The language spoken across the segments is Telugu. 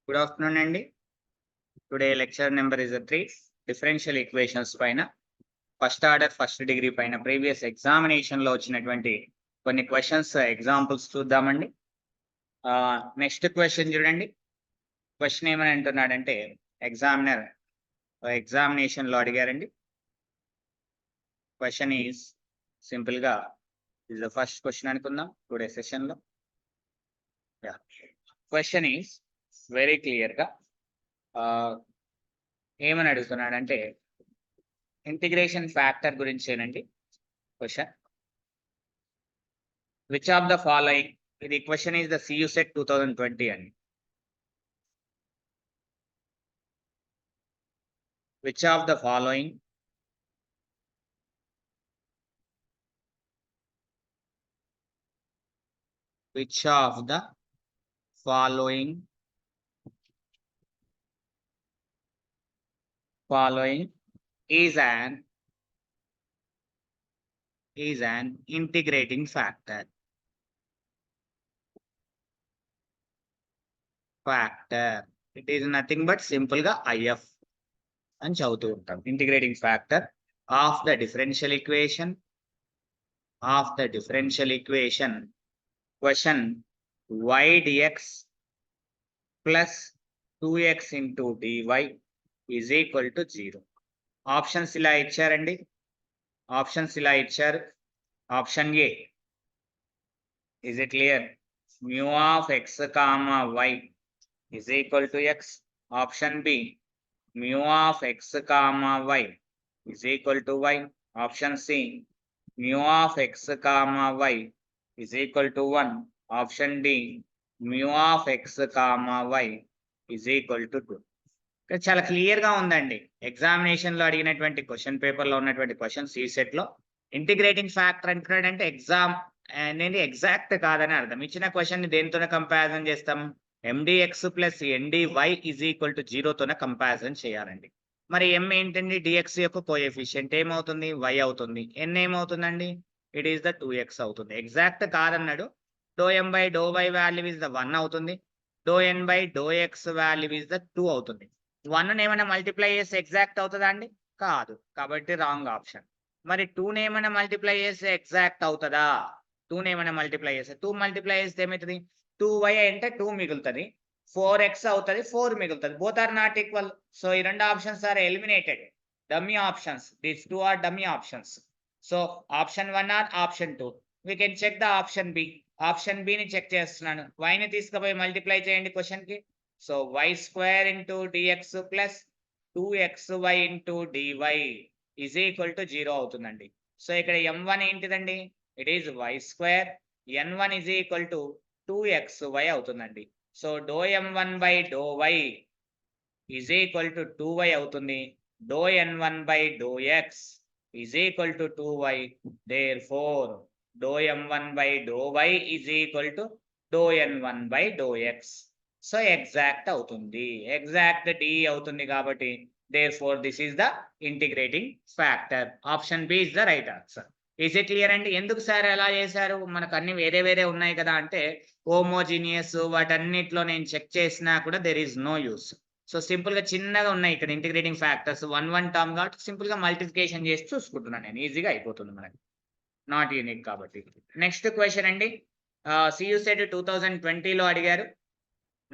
Good afternoon అండి. Today lecture number is 3 differential equations పైన ఫస్ట్ ఆర్డర్ ఫస్ట్ డిగ్రీ పైన ప్రీవియస్ ఎగ్జామినేషన్ లో వచ్చినటువంటి కొన్ని క్వశ్చన్స్ ఎగ్జాంపుల్స్ చూద్దామండి. నెక్స్ట్ క్వశ్చన్ చూడండి. క్వశ్చన్ ఏమని అంటున్నాడంటే ఎగ్జామినర్ ఎగ్జామినేషన్ లో అడిగారండి. క్వశ్చన్ ఈజ్ సింపుల్ గా ఇస్ ద ఫస్ట్ క్వశ్చన్ అనుకుందాం టుడే సెషన్ లో. క్వశ్చన్ ఈజ్ వెరీ క్లియర్ గా ఏమని అడుగుతున్నాడంటే ఇంటిగ్రేషన్ ఫ్యాక్టర్ గురించేనండి question. Which of the following, ఇది question is the CU set 2020 అండి. Which of the following is an integrating factor. It is nothing but simple ga IF అని చదువుతూ ఉంటాం. Integrating factor of the differential equation question y dx plus 2x into dy is equal to 0. Options ఇలా ఇచ్చారండి. Option A, is it clear? mu of x comma y is equal to x. Option B, mu of x comma y is equal to y. Option C, mu of x comma y is equal to 1. Option D, mu of x comma y is equal to 2. చాలా క్లియర్ గా ఉందండి. ఎగ్జామినేషన్ లో అడిగినటువంటి క్వశ్చన్ పేపర్ లో ఉన్నటువంటి క్వశ్చన్ సి సెట్ లో ఇంటిగ్రేటింగ్ ఫ్యాక్టర్ అంటున్నాడంటే ఎగ్జామ్ అనేది ఎగ్జాక్ట్ కాదని అర్థం. ఇచ్చిన క్వశ్చన్ ని దేనితోనే కంపారిజన్ చేస్తాం? MDX plus NDY is equal to 0తోనే కంపారిజన్ చేయాలండి. మరి M ఏంటండి? DX యొక్క కోఎఫిషియంట్ ఏమవుతుంది? Y అవుతుంది. N ఏమవుతుందండి? ఇట్ ఈస్ ద 2x అవుతుంది. ఎగ్జాక్ట్ కాదన్నాడు. ∂M/∂y వాల్యూ ఇస్ ద 1 అవుతుంది. ∂N/∂x వాల్యూ ఇస్ ద 2 అవుతుంది. 1 ఏమైనా మల్టిప్లై చేస్తే ఎగ్జాక్ట్ అవుతుందా అండి? కాదు. కాబట్టి రాంగ్ ఆప్షన్. మరి 2 ఏమైనా మల్టిప్లై చేస్తే ఎగ్జాక్ట్ అవుతుందా? 2 ఏమైనా మల్టిప్లై చేస్తే 2 మల్టిప్లై చేస్తే ఏమవుతుంది? 2y అంటే 2 మిగులుతుంది, 4x అవుతుంది, 4 మిగులుతుంది. Both are not equal. So ఈ రెండు options are eliminated. Dummy options. These 2 are dummy options. So option 1 or option 2. We can check the option B. Option B ని చెక్ చేస్తున్నాను. y ని తీసుకుపోయి మల్టిప్లై చేయండి క్వశ్చన్ కి. So y² into dx plus 2xy into dy is equal to 0 అవుతుందండి. సో ఇక్కడ m1 ఏంటిదండి? It is y². n1 is equal to 2xy అవుతుందండి. So ∂M1/∂y is equal to 2y అవుతుంది. ∂N1/∂x is equal to 2y. Therefore ∂M1/∂y is equal to ∂N1/∂x. So exact అవుతుంది. ఎగ్జాక్ట్ D అవుతుంది కాబట్టి therefore this is the integrating factor. Option B is the right answer. Is it clear అండి? ఎందుకు సార్ ఎలా చేశారు? మనకు అన్ని వేరే వేరే ఉన్నాయి కదా అంటే హోమోజీనియస్ వాటన్నిటిలో నేను చెక్ చేసినా కూడా there is no use. So simple గా చిన్నగా ఉన్నాయి ఇక్కడ ఇంటిగ్రేటింగ్ ఫ్యాక్టర్స్ 1 టర్మ్ కాబట్టి సింపుల్ గా మల్టిప్లికేషన్ చేసి చూసుకుంటున్నాను నేను. ఈజీగా అయిపోతుంది మనకి. నాట్ యూనిక్ కాబట్టి. నెక్స్ట్ క్వశ్చన్ అండి. CU సెట్ 2020లో అడిగారు.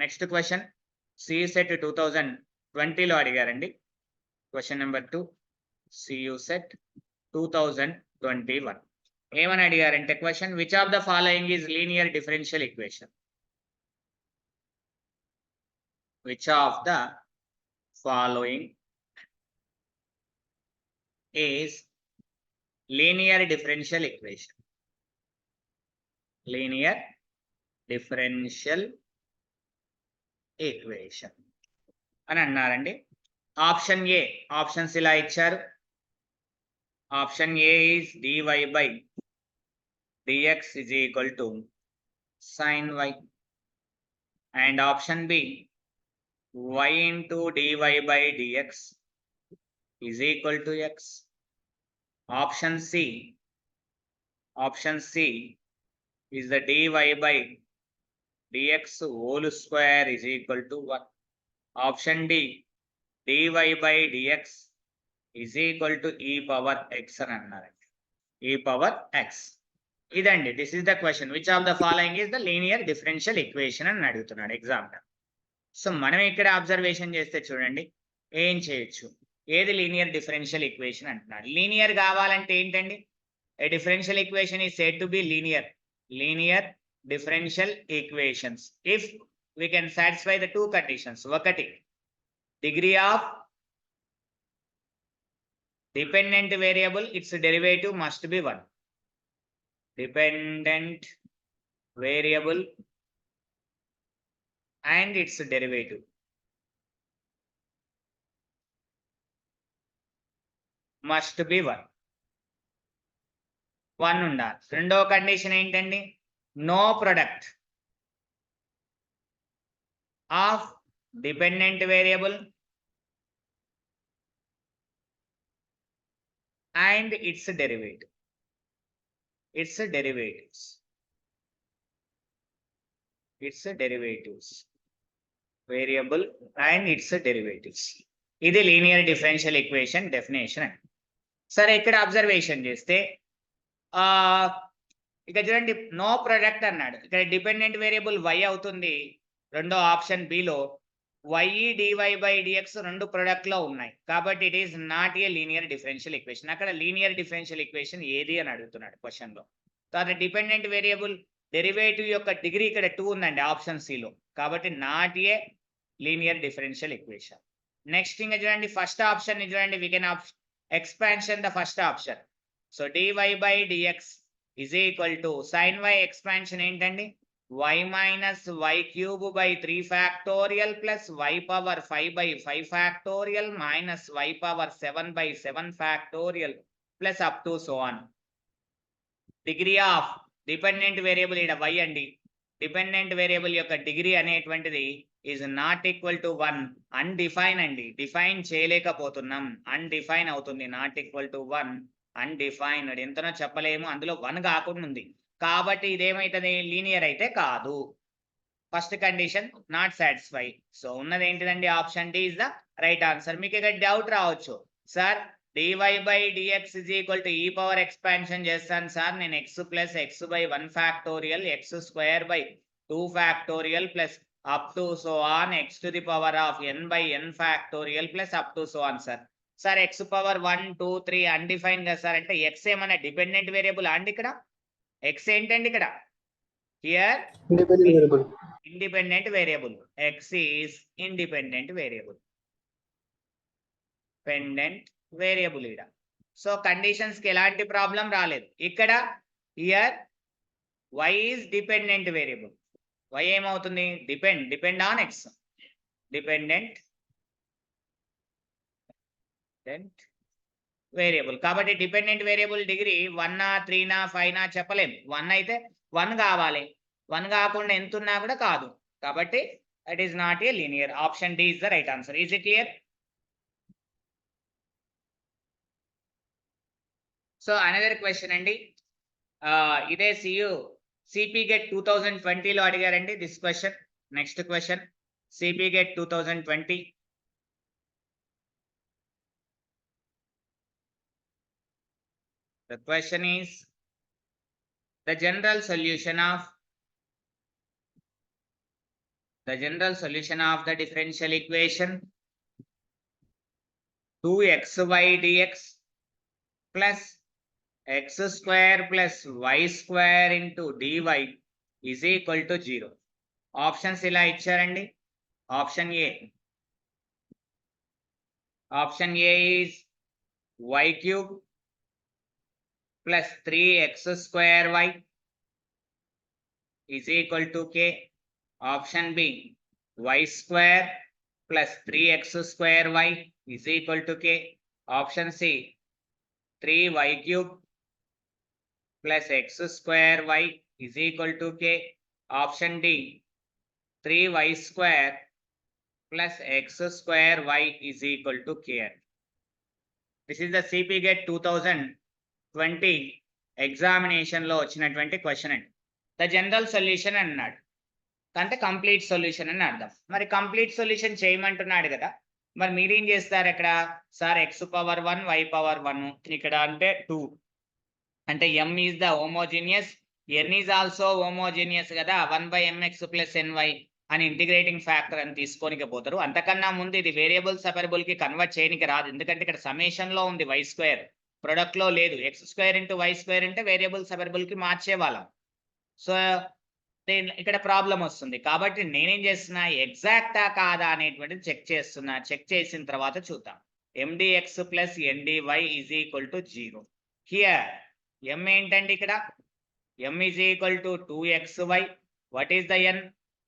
నెక్స్ట్ క్వశ్చన్ CU సెట్ 2020లో అడిగారండి. క్వశ్చన్ నెంబర్ 2 CU సెట్ 2021 ఏమని అడిగారంటే question which of the following is linear differential equation. Which of the following is linear differential equation. Linear differential equation అని అన్నారండి. ఆప్షన్ ఏ, ఆప్షన్స్ ఇలా ఇచ్చారు. Option A is dy/dx is equal to sin y. And option B y into dy/dx is equal to x. Option C is the dy/dx whole square is equal to 1. Option D dy/dx is equal to e power x అని అన్నారండి. e power x. ఇదండి, this is the question. Which of the following is the linear differential equation అని అడుగుతున్నాడు ఎగ్జామ్. సో మనం ఇక్కడ అబ్జర్వేషన్ చేస్తే చూడండి ఏం చేయొచ్చు. ఏది లీనియర్ డిఫరెన్షియల్ ఈక్వేషన్ అంటున్నాడు. లీనియర్ కావాలంటే ఏంటండి? A differential equation is said to be linear. Linear differential equations if we can satisfy the two conditions. ఒకటి, degree of dependent variable, its derivative must be 1. Dependent variable and its derivative must be 1. 1 ఉండాలి. రెండో కండిషన్ ఏంటండి? No product of dependent variable and its derivative. Its derivatives. Its derivatives. Variable and its derivatives. ఇది లీనియర్ డిఫరెన్షియల్ ఈక్వేషన్ డెఫినేషన్ అండి. సరే, ఇక్కడ అబ్జర్వేషన్ చేస్తే ఇక చూడండి, నో ప్రొడక్ట్ అన్నాడు. ఇక్కడ డిపెండెంట్ వేరియబుల్ y అవుతుంది. రెండో ఆప్షన్ బిలో y dy/dx రెండు ప్రొడక్ట్ లో ఉన్నాయి కాబట్టి it is not a linear differential equation. అక్కడ లీనియర్ డిఫరెన్షియల్ ఈక్వేషన్ ఏది అని అడుగుతున్నాడు క్వశ్చన్ లో. తర్వాత డిపెండెంట్ వేరియబుల్ డెరివేటివ్ యొక్క డిగ్రీ ఇక్కడ 2 ఉందండి ఆప్షన్ సిలో, కాబట్టి not a linear differential equation. Next ఇంకా చూడండి, ఫస్ట్ ఆప్షన్ ని చూడండి, we can expansion the first option. So dy/dx is equal to sin y expansion ఏంటండి? y minus y cube by 3 factorial plus y power 5 by 5 factorial minus y power 7 by 7 factorial plus up to so on. Degree of dependent variable ఇక్కడ y అండి. డిపెండెంట్ వేరియబుల్ యొక్క డిగ్రీ అనేటువంటిది is not equal to 1. Undefined అండి, డిఫైన్ చేయలేకపోతున్నాం, అన్డిఫైన్ అవుతుంది. నాట్ ఈక్వల్ టు 1, అన్డిఫైన్డ్, ఎంతనో చెప్పలేము, అందులో 1 కాకుండా ఉంది కాబట్టి ఇదేమైతుంది? లీనియర్ అయితే కాదు. First condition not satisfy. So ఉన్నది ఏంటిదండి? Option D is the right answer. మీకు ఇక్కడ డౌట్ రావచ్చు, sir dy/dx is equal to e power expansion చేస్తాను సార్, నేను x plus x by 1 factorial x square by 2 factorial plus up to so on x to the power of n by n factorial plus up to so on sir. Sir x power 1 2 3 undefined కదా సార్ అంటే x ఏమన్నా డిపెండెంట్ వేరియబుల్ అండి? ఇక్కడ x ఏంటండి? ఇక్కడ here independent variable. x is independent variable, pendant variable ఇక్కడ. సో కండిషన్స్ కి ఎలాంటి ప్రాబ్లం రాలేదు. ఇక్కడ here y is dependent variable. y ఏమవుతుంది? Depend on x. Dependent variable కాబట్టి డిపెండెంట్ వేరియబుల్ డిగ్రీ 1 3 5 చెప్పలేం. 1 అయితే 1 కావాలి, 1 కాకుండా ఎంత ఉన్నా కూడా కాదు కాబట్టి it is not a linear. Option D is the right answer. Is it clear? So another question అండి, ఇదే సిపి గెట్ 2020లో అడిగారండి this question. Next question, CP GET 2020. The question is the general solution of the differential equation 2xy dx plus x square plus y square into dy is equal to 0. Options ఇలా ఇచ్చారండి. Option A is y cube plus 3x square y is equal to k. Option B, y square plus 3x square y is equal to k. Option C, 3y cube plus x square y is equal to k. Option D, 3y square plus x square y is equal to k. This is the CP GET 2020 examination లో వచ్చినటువంటి క్వశ్చన్ అండి. ద జనరల్ సొల్యూషన్ అన్నాడు. అంటే కంప్లీట్ సొల్యూషన్ అని అర్థం. మరి కంప్లీట్ సొల్యూషన్ చేయమంటున్నాడు కదా, మరి మీరేం చేస్తారు అక్కడ? Sir X power 1 Y power 1 ఇక్కడ అంటే 2 అంటే m is the homogeneous, n is also homogeneous కదా, 1/mx ప్లస్ ny అని ఇంటిగ్రేటింగ్ ఫ్యాక్టర్ అని తీసుకోనికి పోతారు. అంతకన్నా ముందు ఇది వేరియబుల్ సెపరబుల్ కి కన్వర్ట్ చేయనికి రాదు, ఎందుకంటే ఇక్కడ సమ్మేషన్ లో ఉంది y స్క్వేర్, ప్రొడక్ట్ లో లేదు. x square into y square అంటే వేరియబుల్ సెపరబుల్ కి మార్చే వాళ్ళం. సో ఇక్కడ ప్రాబ్లం వస్తుంది, కాబట్టి నేనేం చేస్తున్నా, ఎగ్జాక్టా కాదా అనేటువంటిది చెక్ చేస్తున్నా. చెక్ చేసిన తర్వాత చూద్దాం. mdx plus ndy is equal to 0. Here m ఏంటండి ఇక్కడ? m is equal to 2xy. What is the n?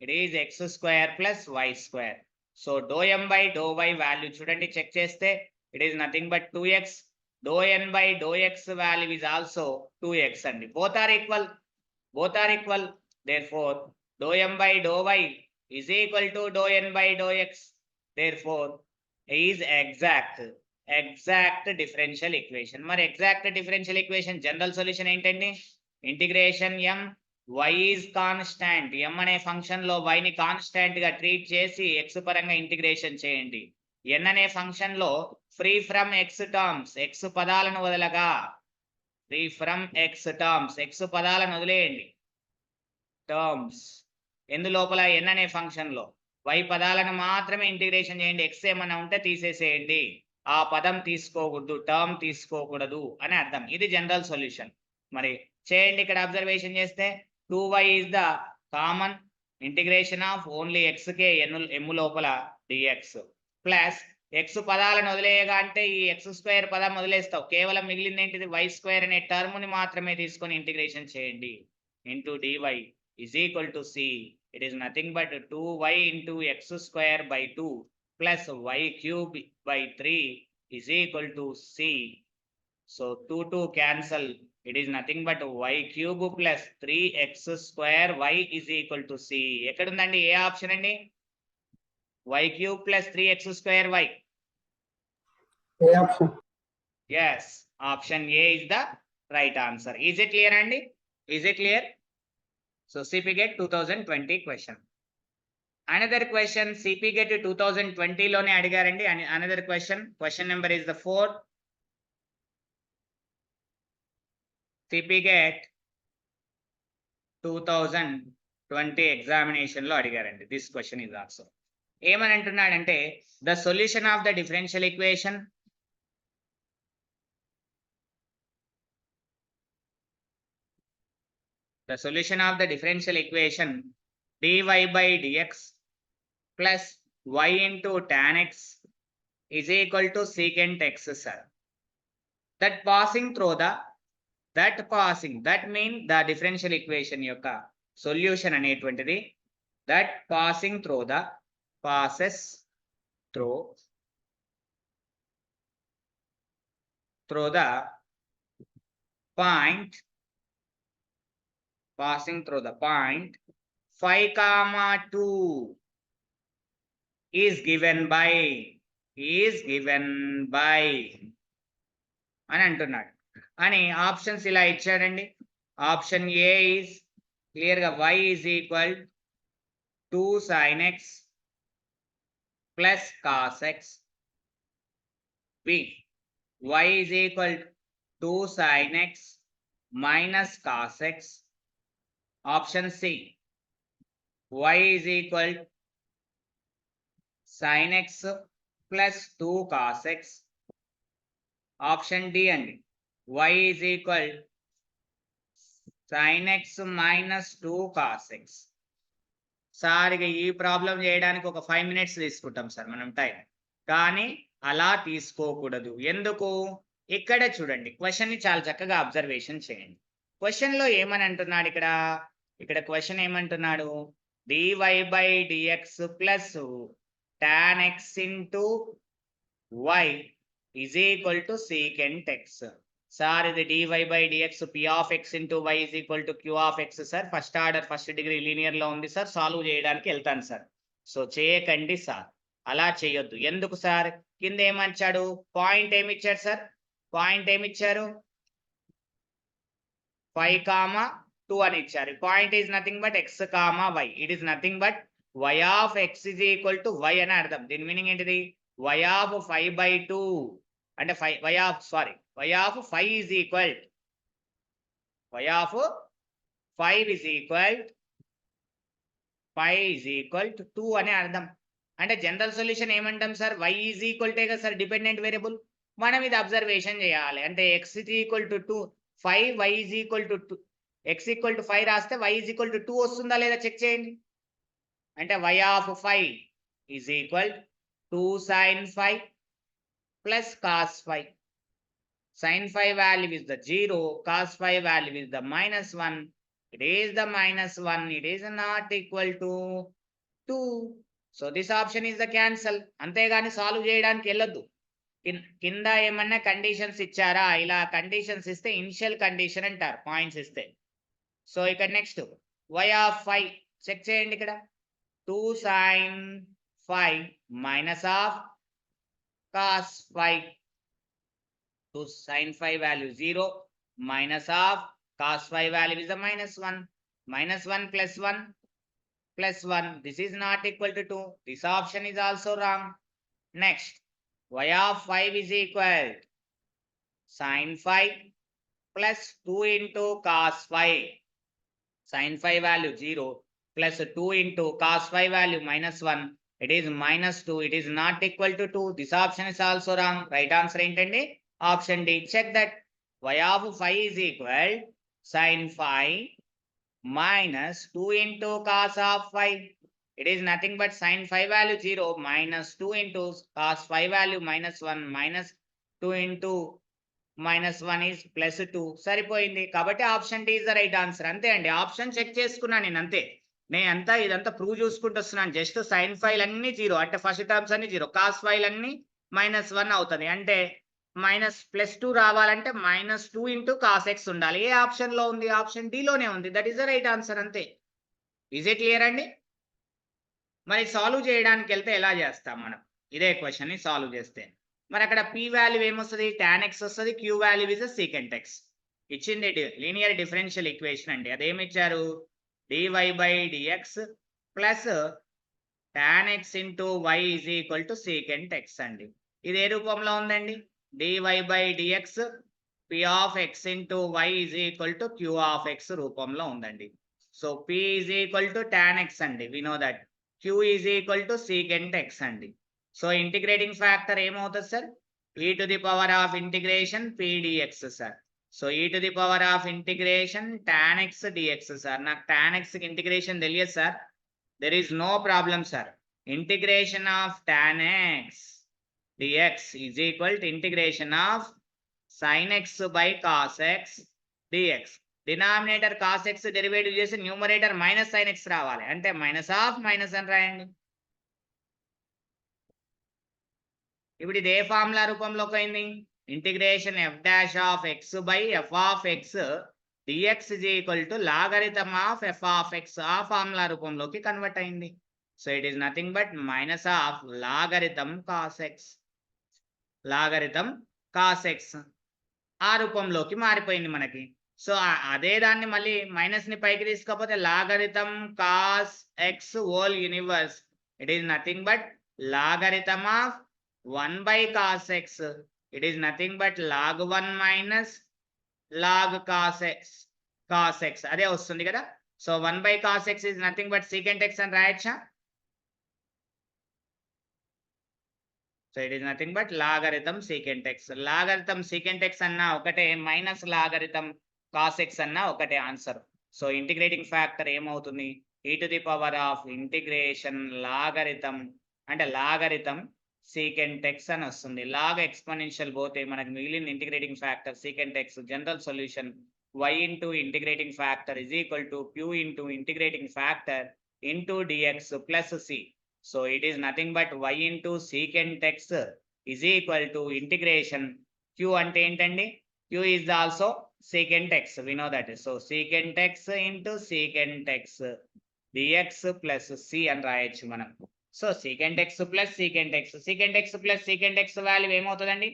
It is x square plus y square. So do m by do y value చూడండి, చెక్ చేస్తే it is nothing but 2x. డో n by do x value is also 2x అండి. Both are equal, both are equal, therefore dou m by dou y is equal to dou n by dou x, therefore is exact differential equation. మరి exact differential equation general solution ఏంటండి? Integration m, y is constant, m అనే ఫంక్షన్ లో y ని కాన్స్టాంట్ గా ట్రీట్ చేసి x పరంగా ఇంటిగ్రేషన్ చేయండి. n అనే ఫంక్షన్ లో free from x terms, x పదాలను వదలగా, free from x terms, x పదాలను వదిలేయండి, టర్మ్స్ ఎందు లోపల n అనే ఫంక్షన్ లో y పదాలను మాత్రమే ఇంటిగ్రేషన్ చేయండి. x ఏమన్నా ఉంటే తీసేసేయండి, ఆ పదం తీసుకోకూడదు, టర్మ్ తీసుకోకూడదు అని అర్థం. ఇది జనరల్ సొల్యూషన్. మరి చేయండి, ఇక్కడ అబ్జర్వేషన్ చేస్తే 2y is the common integration of only x K m లోపల dx ప్లస్ x పదాలను వదిలేయగా అంటే ఈ x స్క్వేర్ పదం వదిలేస్తావు, కేవలం మిగిలింది ఏంటిది? y స్క్వేర్ అనే టర్మ్ ని మాత్రమే తీసుకొని ఇంటిగ్రేషన్ చేయండి. Into dy is equal to c. It is nothing but 2y into x square by 2 plus y cube by 3 is equal to c. So 2 cancel. It is nothing but y cube plus 3x square y is equal to c. ఎక్కడ ఉందండి ఏ ఆప్షన్ అండి? y cube plus 3x square y. A option. Yes, option A is the right answer. Is it clear, Andy? Is it clear? So CP GATE 2020 question. Another question CP GATE 2020 లోనే అడిగారండి. Another question. Question number is the 4. CP GATE 2020 examination లో అడిగారండి. This question is also. ఏమని అంటున్నాడంటే the solution of the differential equation dy by dx plus y into tan x is equal to secant x, sir. That mean the differential equation యొక్క solution అనేటువంటిది that passes through the point 5,2 is given by అని అంటున్నాడు. అని ఆప్షన్స్ ఇలా ఇచ్చాడండి. ఆప్షన్ ఏ ఈజ్ క్లియర్ గా y is equal 2 sin x plus cos x. B y is equal 2 sin x minus cos x. Option C y is equal sin x plus 2 cos x. Option D అండి y is equal sin x minus 2 cos x. Sir ఈ ప్రాబ్లం చేయడానికి ఒక 5 minutes తీసుకుంటాం సార్ మనం టైం, కానీ అలా తీసుకోకూడదు. ఎందుకు? ఇక్కడ చూడండి, క్వశ్చన్ ని చాలా చక్కగా అబ్జర్వేషన్ చేయండి. క్వశ్చన్ లో ఏమని అంటున్నాడు? ఇక్కడ క్వశ్చన్ ఏమంటున్నాడు? dy by dx plus tan x into y is equal to secant x. Sir ఇది dy by dx p of x into y is equal to q of x sir. First order first degree linear లో ఉంది సార్, సాల్వ్ చేయడానికి వెళ్తాను సార్. సో చేయకండి సార్, అలా చేయొద్దు. ఎందుకు సార్? కింద ఏమచ్చాడు? పాయింట్ ఏమిచ్చాడు సార్? పాయింట్ ఏమిచ్చారు? 5, 2 అని ఇచ్చారు. Point is nothing but x comma y. It is nothing but y of x is equal to y అని అర్థం. దీని మీనింగ్ ఏంటిది? y ఆఫ్ 5/2 అంటే y of 5 is equal y of 5 is equal to 2 అని అర్థం. అంటే జనరల్ సొల్యూషన్ ఏమంటాం సార్? y ఈజ్ ఈక్వల్ టే కదా సార్ డిపెండెంట్ వేరియబుల్. మనం ఇది అబ్జర్వేషన్ చేయాలి. అంటే x is equal to 2, 5, y is equal to 2. x equal to 5 రాస్తే y ఈజ్ ఈక్వల్ టు 2 వస్తుందా లేదా చెక్ చేయండి. అంటే y of 5 is equal 2 sin 5 plus cos 5. sin 5 value is the 0, cos 5 value is the -1. It is the -1. It is not equal to 2. So this option is the cancel. అంతేగాని సాల్వ్ చేయడానికి వెళ్ళొద్దు. కింద ఏమన్నా కండిషన్స్ ఇచ్చారా? ఇలా కండిషన్స్ ఇస్తే ఇనిషియల్ కండిషన్ అంటారు పాయింట్స్ ఇస్తే. సో ఇక్కడ నెక్స్ట్ y ఆఫ్ 5 చెక్ చేయండి. ఇక్కడ 2 sin 5 minus of cos 5. 2 sin 5 value 0 minus of cos 5 value is the -1. -1 plus 1 plus 1. This is not equal to 2. This option is also wrong. Next, y of 5 is equal sin 5 plus 2 into cos 5. Sin 5 value 0 plus 2 into cos 5 value -1. It is -2. It is not equal to 2. This option is also wrong. Right answer ఏంటండి? Option D. Check that y of 5 is equal sin 5 minus 2 into cos of 5. It is nothing but sin 5 value 0 minus 2 into cos 5 value -1 minus 2 into -1 is plus 2. సరిపోయింది. కాబట్టి option D is the right answer. అంతే అండి. ఆప్షన్ చెక్ చేసుకున్నాను నేను అంతే. నేను ఇదంతా ప్రూవ్ చేసుకుంటూ వస్తున్నాను. జస్ట్ సైన్ ఫైల్ అన్ని 0 అంటే ఫస్ట్ టర్మ్స్ అన్ని 0, కాస్ ఫైల్ అన్ని -1 అవుతుంది. అంటే +2 రావాలంటే -2 ఇంటూ కాస్ ఎక్స్ ఉండాలి. ఏ ఆప్షన్ లో ఉంది? ఆప్షన్ డి లోనే ఉంది. That is the right answer. అంతే. ఈజ్ ఇట్ క్లియర్ అండి? మరి సాల్వ్ చేయడానికి వెళ్తే ఎలా చేస్తాం మనం? ఇదే క్వశ్చన్ ని సాల్వ్ చేస్తే మరి అక్కడ p వాల్యూ ఏమొస్తుంది? tan x వస్తుంది. q value is secant x. ఇచ్చింది లీనియర్ డిఫరెన్షియల్ ఈక్వేషన్ అండి. అదేమి ఇచ్చారు? dy/dx plus tan x into y is equal to secant x అండి. ఇది ఏ రూపంలో ఉందండి? dy/dx p of x into y is equal to q of x రూపంలో ఉందండి. So p is equal to tan x అండి. we know that q is equal to secant x అండి. సో ఇంటిగ్రేటింగ్ ఫ్యాక్టర్ ఏమవుతుంది sir? e to the power of integration p dx sir. So e to the power of integration tan x dx sir. నాకు tan x కి ఇంటిగ్రేషన్ తెలియదు sir. there is no problem sir. Integration of tan x dx is equal to integration of sin x by cos x dx. Denominator cos x derivative చేసి న్యూమరేటర్ మైనస్ sin x రావాలి. అంటే మైనస్ ఆఫ్ మైనస్ అని రాయండి. ఇప్పుడు ఇది ఏ ఫార్ములా రూపంలోకి అయింది? Integration f dash of x by f of x dx is equal to logarithm of f of x. ఆ ఫార్ములా రూపంలోకి కన్వర్ట్ అయింది. So it is nothing but minus of logarithm cos x. Logarithm cos x ఆ రూపంలోకి మారిపోయింది మనకి. సో అదే దాన్ని మళ్ళీ మైనస్ ని పైకి తీసుకపోతే logarithm cos x whole universe. It is nothing but logarithm of 1/cos x. It is nothing but log 1 minus log cos x అదే వస్తుంది కదా. So 1/cos x is nothing but secant x అని రాయొచ్చా? So it is nothing but logarithm secant x. Logarithm secant x అన్నా ఒకటే, మైనస్ లాగరిథమ్ cos x అన్నా ఒకటే ఆన్సర్. సో ఇంటిగ్రేటింగ్ ఫ్యాక్టర్ ఏమవుతుంది? e to the power of integration logarithm అంటే లాగరిథమ్ secant x అని వస్తుంది. లాగ్ ఎక్స్పోనెన్షియల్ పోతే మనకు మిగిలిన integrating factor secant x. General solution y into integrating factor is equal to q into integrating factor into dx plus c. So it is nothing but y into secant x is equal to integration q అంటే ఏంటండి? q is also secant x. We know that. So secant x into secant x dx plus c అని రాయొచ్చు మనం. So secant x plus secant x. secant x plus secant x value ఏమవుతుందండి?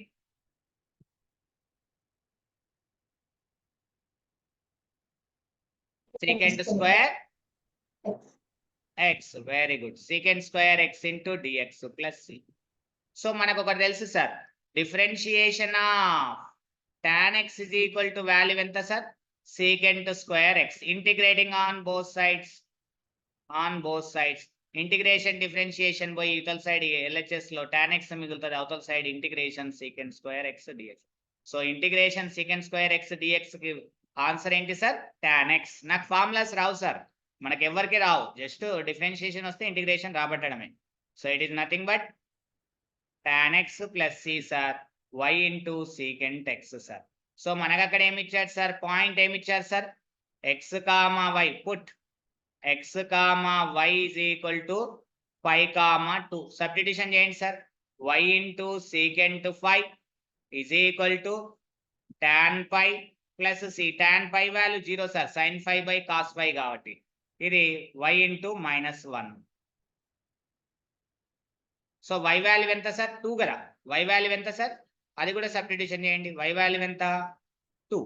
secant square x. Very good. Secant square x into dx plus c. So మనకు ఒకటి తెలుసు sir, differentiation of tan x is equal to value ఎంత sir, secant square x. Integrating on both sides, integration differentiation పోయి ఇవతల సైడ్ LHS లో tan x మిగులుతుంది, అవతల side integration secant square x dx. So integration secant square x dx కి ఆన్సర్ ఏంటి సార్, tan x. నాకు ఫార్ములాస్ రావు సార్, మనకి ఎవరికి రావు, జస్ట్ డిఫరెన్షియేషన్ వస్తే ఇంటిగ్రేషన్ రాబట్టడమే. So it is nothing but tan x plus c sir, y into secant x sir. So మనకు అక్కడ ఏమి ఇచ్చారు సార్, పాయింట్ ఏమి ఇచ్చారు sir, x comma y. Put x comma y is equal to 5,2. Substitution చేయండి sir, y into secant 5 is equal to tan phi plus c. tan phi value 0 sir, sin phi by cos phi కాబట్టి ఇది y into -1. So y value ఎంత సార్, 2 కదా, y వాల్యూ ఎంత సార్, అది కూడా సబ్స్టిట్యూషన్ చేయండి. y వాల్యూ ఎంత, 2.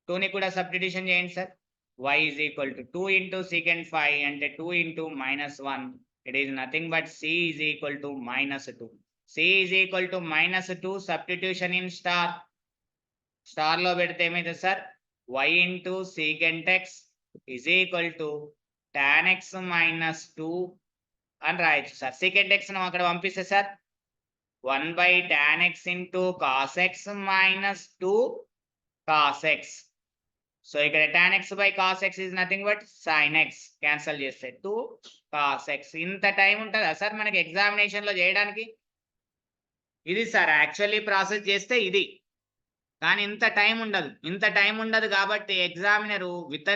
2ని కూడా సబ్స్టిట్యూషన్ చేయండి sir. y is equal to 2 into secant 5 అంటే 2 into -1. It is nothing but c is equal to -2. c is equal to -2. Substitution in star, star లో పెడితే ఏమైతుంది sir, y into secant x is equal to tan x -2 అని రాయొచ్చు సార్. secant x ను అక్కడ పంపిస్తే sir 1 by tan x into cos x minus 2 cos x. So ఇక్కడ tan x by cos x is nothing but sin x. Cancel చేస్తే 2 cos x. ఇంత టైం ఉంటుందా సార్ మనకి ఎగ్జామినేషన్ లో చేయడానికి? ఇది సార్ యాక్చువల్లీ ప్రాసెస్ చేస్తే ఇది, కానీ ఇంత టైం ఉండదు. ఇంత టైం ఉండదు కాబట్టి ఎగ్జామినరు విత్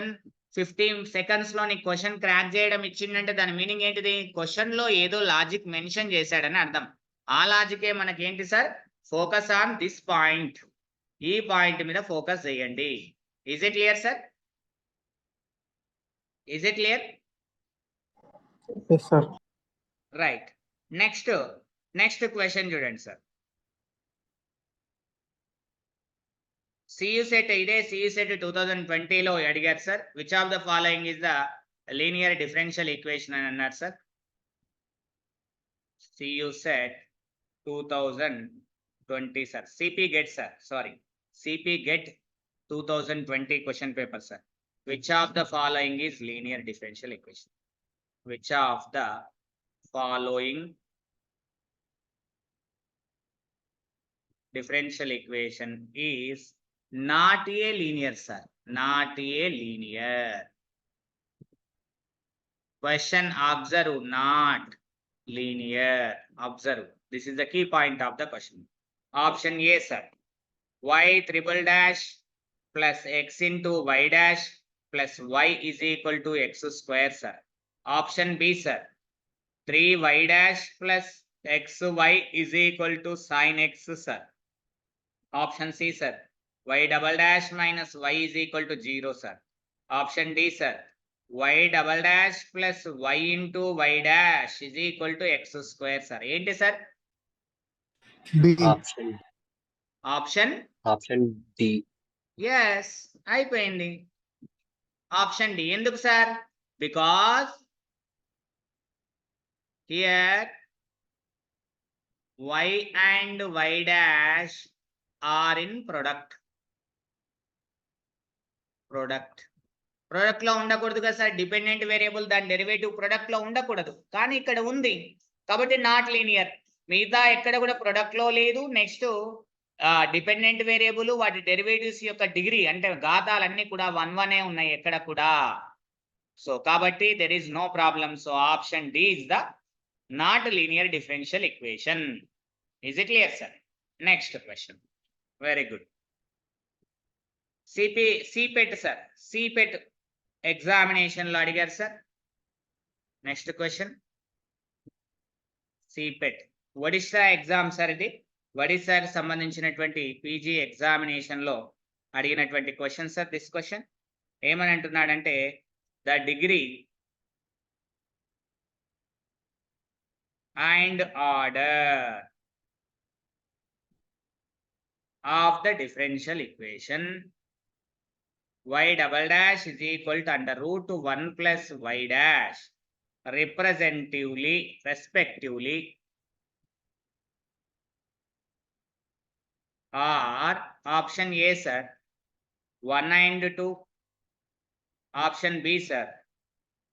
15 seconds లో నీకు క్వశ్చన్ క్రాక్ చేయడం ఇచ్చిందంటే దాని మీనింగ్ ఏంటిది, క్వశ్చన్ లో ఏదో లాజిక్ మెన్షన్ చేశాడని అర్థం. ఆ లాజికే మనకేంటి sir, focus on this point. ఈ పాయింట్ మీద ఫోకస్ చేయండి. Is it clear sir? Is it clear? Yes, sir. Right. Next question చూడండి సార్. CU set ఇదే CU set 2020లో అడిగారు sir. Which of the following is the linear differential equation అని అన్నారు sir. CU set 2020 sir, CP GET sir, sorry CP GET 2020 question paper sir. Which of the following is linear differential equation? Which of the following differential equation is not a linear sir, not a linear. Question observe, not linear. Observe, this is the key point of the question. Option A sir, y triple dash plus x into y dash plus y is equal to x square sir. Option B sir, 3y dash plus xy is equal to sin x sir. Option C sir, y double dash minus y is equal to 0 sir. Option D sir, y double dash plus y into y dash is equal to x square sir. ఏంటి sir? D. Option D. yes, అయిపోయింది. Option D. ఎందుకు sir? Because here y and y dash are in product లో ఉండకూడదు కదా సార్. డిపెండెంట్ వేరియబుల్ దాని డెరివేటివ్ ప్రొడక్ట్ లో ఉండకూడదు, కానీ ఇక్కడ ఉంది కాబట్టి నాట్ లీనియర్. మిగతా ఎక్కడ కూడా ప్రొడక్ట్ లో లేదు. నెక్స్ట్ డిపెండెంట్ వేరియబుల్ వాటి డెరివేటివ్స్ యొక్క డిగ్రీ అంటే ఘాతాలన్నీ కూడా 1 ఉన్నాయి ఎక్కడ కూడా. సో కాబట్టి there is no problem. So option D is the not linear differential equation. Is it clear sir? Next question. Very good. CIPET sir, CIPET examination లో అడిగారు సార్. Next question, CIPET Odisha exam sir. ఇది ఒడిశాకి సంబంధించినటువంటి పీజీ ఎగ్జామినేషన్ లో అడిగినటువంటి క్వశ్చన్ సార్. దిస్ క్వశ్చన్ ఏమని అంటున్నాడంటే, the degree and order of the differential equation y double dash is equal to under root 1 plus y dash respectively are option A, sir, 1 and 2, option B, sir,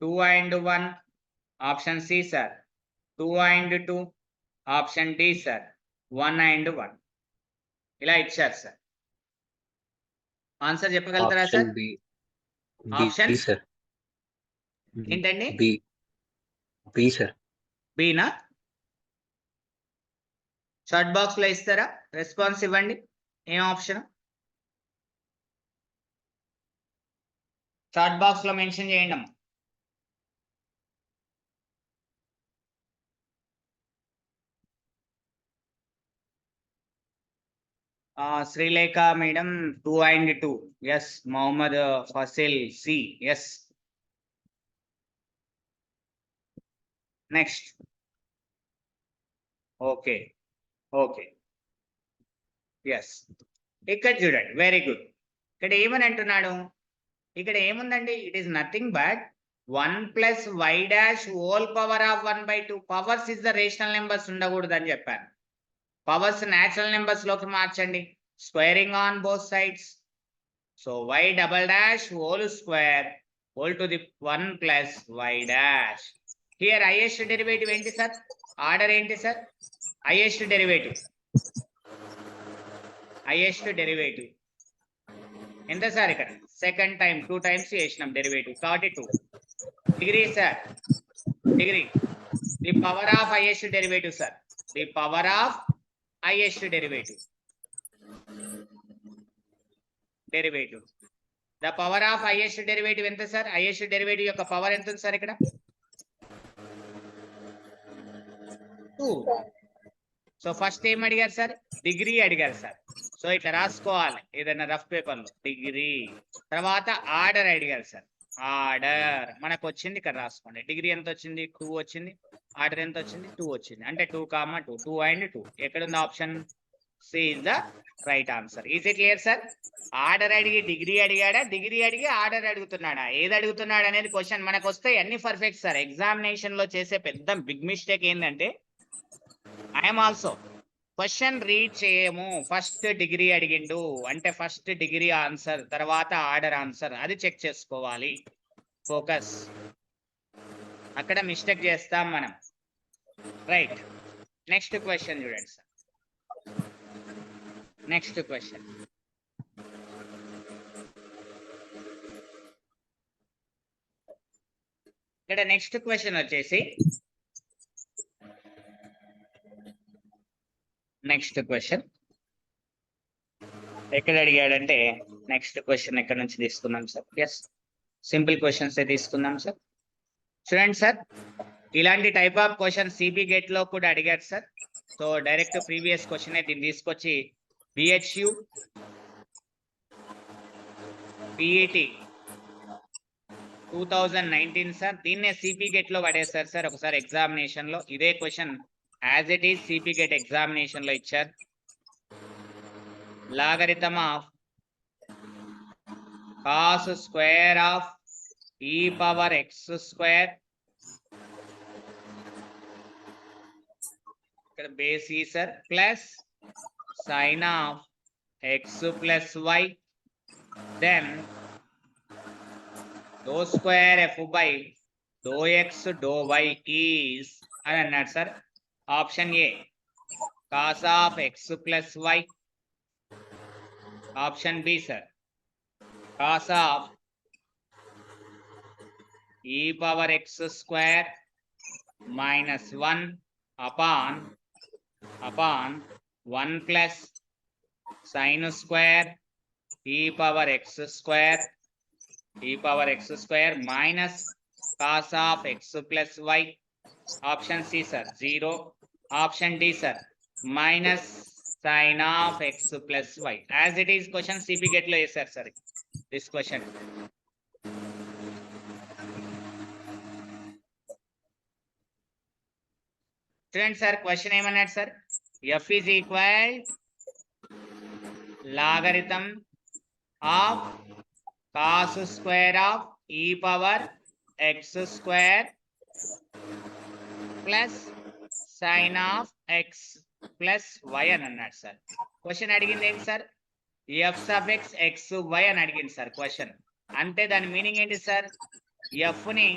2 and 1, option C, sir, 2 and 2, option D, sir, 1 and 1. ఇలా ఇచ్చారు సార్. ఆన్సర్ చెప్పగలుగుతారా sir? Option B. Option sir. ఏంటండి? B sir. బినా? చాట్ బాక్స్ లో ఇస్తారా? రెస్పాన్స్ ఇవ్వండి. ఏం ఆప్షన్? చాట్ బాక్స్ లో మెన్షన్ చేయండి అమ్మా. Sreelekha madam 2 and 2. Yes. Mohammad Fasil C. Yes. Next. Okay. Yes. ఇక్కడ చూడండి, వెరీ గుడ్. ఇక్కడ ఏమని అంటున్నాడు? ఇక్కడ ఏముందండి? It is nothing but 1 plus y dash whole power of 1/2. Powers is the rational numbers ఉండకూడదు అని చెప్పాను. పవర్స్ న్యాచురల్ నెంబర్స్ లోకి మార్చండి. Squaring on both sides. So y double dash whole square whole to the 1 plus y dash. Here highest derivative ఏంటి సార్? ఆర్డర్ ఏంటి సార్? హైయెస్ట్ డెరివేటివ్ ఎంత సార్? ఇక్కడ సెకండ్ టైం 2 times చేసినాం డెరివేటివ్ కాబట్టి 2 degree sir. Degree the power of highest derivative sir. The power of highest derivative. The power of highest derivative ఎంత సార్? హైయెస్ట్ డెరివేటివ్ యొక్క పవర్ ఎంత ఉంది సార్? ఇక్కడ 2. సో ఫస్ట్ ఏం అడిగారు సార్? డిగ్రీ అడిగారు సార్. సో ఇట్లా రాసుకోవాలి ఏదైనా రఫ్ పేపర్ లో. డిగ్రీ తర్వాత ఆర్డర్ అడిగారు సార్. ఆర్డర్ మనకు వచ్చింది, ఇక్కడ రాసుకోండి. డిగ్రీ ఎంత వచ్చింది? 2 వచ్చింది. ఆర్డర్ ఎంత వచ్చింది? 2 వచ్చింది. అంటే 2, 2 and 2. ఎక్కడ ఉంది option? C is the right answer. Is it clear sir? Order అడిగి డిగ్రీ అడిగాడా? డిగ్రీ అడిగి ఆర్డర్ అడుగుతున్నాడా? ఏది అడుగుతున్నాడు అనేది క్వశ్చన్. మనకు వస్తాయి అన్ని పర్ఫెక్ట్ సార్. ఎగ్జామినేషన్ లో చేసే పెద్ద బిగ్ మిస్టేక్ ఏంటంటే ఐఎమ్ ఆల్సో క్వశ్చన్ రీడ్ చేయము. ఫస్ట్ డిగ్రీ అడిగిండు అంటే ఫస్ట్ డిగ్రీ ఆన్సర్, తర్వాత ఆర్డర్ ఆన్సర్, అది చెక్ చేసుకోవాలి. ఫోకస్. అక్కడ మిస్టేక్ చేస్తాం మనం. రైట్. నెక్స్ట్ క్వశ్చన్ చూడండి సార్. Next question. ఇక్కడ నెక్స్ట్ క్వశ్చన్ వచ్చేసి ఎక్కడ అడిగాడంటే నెక్స్ట్ క్వశ్చన్ ఎక్కడ నుంచి తీసుకున్నాం సార్? ఎస్, సింపుల్ క్వశ్చన్స్ తీసుకుందాం సార్. చూడండి సార్, ఇలాంటి టైప్ ఆఫ్ క్వశ్చన్ సిబి గేట్ లో కూడా అడిగారు sir. So direct previous question దీన్ని తీసుకొచ్చి బిహెచ్యు పిఈటి 2019 సార్. దీన్నే సిపి గేట్ లో పడేస్తారు సార్. ఒకసారి ఎగ్జామినేషన్ లో ఇదే question as it is CP gate examination లో ఇచ్చారు. Logarithm of cos square of e power x square, ఇక్కడ బేస్ ఈ sir, plus sin of x plus y, then dou square f by dou x dou y is అని అన్నాడు sir. Option A cos of x plus y, option B sir cos of e power x square minus 1 upon 1 plus sin square e power x square minus cos of x plus y. Option C sir 0. Option D sir minus sin of x plus y. As it is question CP get lo వేశారు సార్ this question. చూడండి సార్, క్వశ్చన్ ఏమన్నాడు sir? f is equal logarithm of cos square of e power x square plus sin of x plus y అని అన్నాడు సార్. క్వశ్చన్ అడిగింది ఏంటి sir? F of X X Y అని అడిగింది సార్ క్వశ్చన్. అంటే దాని మీనింగ్ ఏంటి సార్? ఎఫ్ ని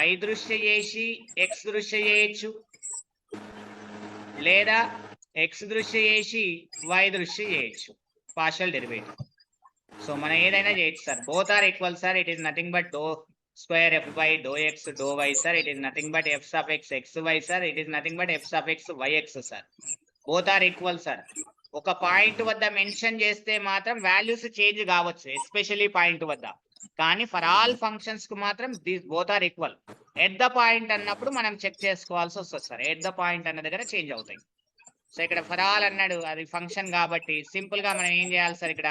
y దృష్ట్యా చేసి x దృష్ట్యా చేయొచ్చు, లేదా x దృష్ట్యా చేసి y దృష్ట్యా చేయొచ్చు పార్షియల్ డెరివేటివ్. సో మనం ఏదైనా చేయొచ్చు sir. Both are equal sir. It is nothing but డో square F by do X డో Y sir. It is nothing but F of X X Y sir. It is nothing but F of X Y X sir. Both are equal sir. ఒక పాయింట్ వద్ద మెన్షన్ చేస్తే మాత్రం వాల్యూస్ చేంజ్ కావచ్చు, ఎస్పెషల్లీ పాయింట్ వద్ద. కానీ ఫర్ ఆల్ ఫంక్షన్స్ కు మాత్రం these both are equal. At the point అన్నప్పుడు మనం చెక్ చేసుకోవాల్సి వస్తుంది సార్. ఎట్ ద పాయింట్ అన్న దగ్గర చేంజ్ అవుతాయి. సో ఇక్కడ ఫర్ ఆల్ అన్నాడు, అది ఫంక్షన్ కాబట్టి సింపుల్ గా మనం ఏం చేయాలి సార్? ఇక్కడ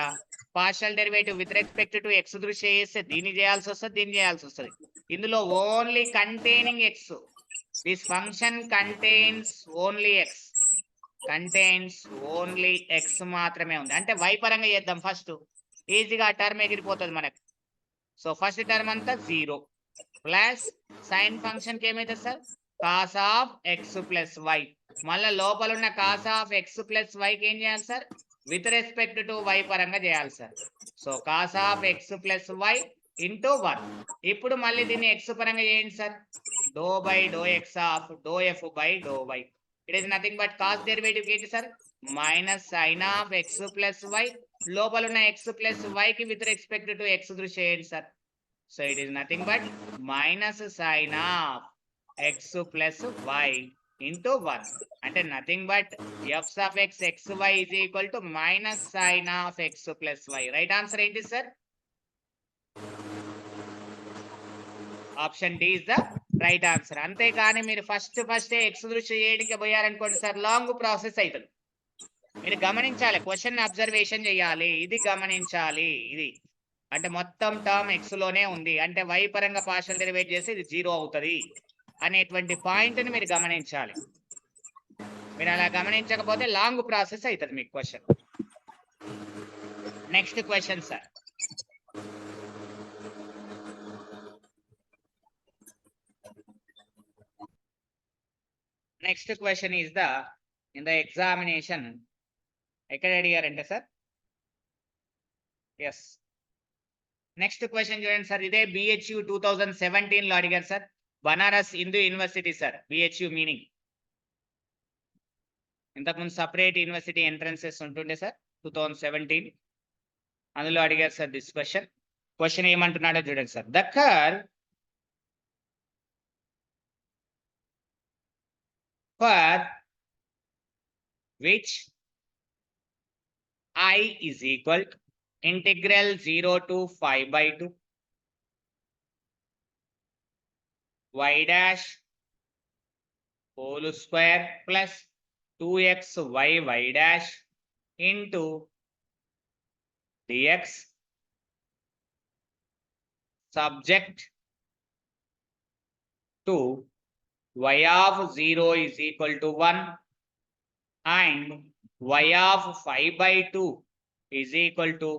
partial derivative with respect to x దృష్ట్యా చేస్తే దీన్ని చేయాల్సి వస్తుంది, దీన్ని చేయాల్సి వస్తుంది. ఇందులో only containing X, this function contains only X, contains only X మాత్రమే ఉంది. అంటే y పరంగా చేద్దాం ఫస్ట్, ఈజీగా టర్మ్ ఎగిరిపోతుంది మనకు. సో ఫస్ట్ టర్మ్ అంతా 0 ప్లస్ సైన్ ఫంక్షన్ కి ఏమైతుంది sir? Cos of x plus y. మళ్ళీ లోపల ఉన్న కాస్ ఆఫ్ ఎక్స్ ప్లస్ వైకి ఏం చేయాలి sir? With respect to y పరంగా చేయాలి sir. So cos of x plus y into 1. ఇప్పుడు మళ్ళీ దీన్ని ఎక్స్ పరంగా చేయండి sir. Do by do x of do f by do y. It is nothing but cos derivative ఏంటి sir? Minus sine of x plus y. లోపల ఉన్న ఎక్స్ ప్లస్ వై కి విత్ రెస్పెక్ట్ టు ఎక్స్ దృష్ట్యా చేయండి sir. So it is nothing but minus sine of x plus y into 1. అంటే nothing but F of X X y is equal to minus sine of x plus y. Right answer ఏంటి sir? Option D is the right answer. అంతేకాని మీరు ఫస్ట్ ఎక్స్ దృష్టి చేయడానికి పోయారనుకోండి సార్, లాంగ్ ప్రాసెస్ అవుతుంది. మీరు గమనించాలి, క్వశ్చన్ అబ్జర్వేషన్ చేయాలి, ఇది గమనించాలి. ఇది అంటే మొత్తం టర్మ్ ఎక్స్ లోనే ఉంది, అంటే వై పరంగా పార్షియల్ డెరివేట్ చేసి ఇది 0 అవుతుంది అనేటువంటి పాయింట్ ని మీరు గమనించాలి. మీరు అలా గమనించకపోతే లాంగ్ ప్రాసెస్ అవుతుంది మీకు question. Next question sir. Next question is the in the examination ఎక్కడ అడిగారంటే సార్, ఎస్ నెక్స్ట్ క్వశ్చన్ చూడండి సార్. ఇదే బిహెచ్యు 2017 లో అడిగారు sir. Banaras Hindu university sir. BHU meaning ఇంతకుముందు సపరేట్ యూనివర్సిటీ ఎంట్రన్సెస్ ఉంటుండే సార్ 2017, అందులో అడిగారు సార్ దిస్ క్వశ్చన్. క్వశ్చన్ ఏమంటున్నాడో చూడండి sir. The curve for which I is equal to integral 0 to 5 by 2 y dash whole square plus 2x y dash into dx subject to y of 0 is equal to 1 and y of 5 by 2 is equal to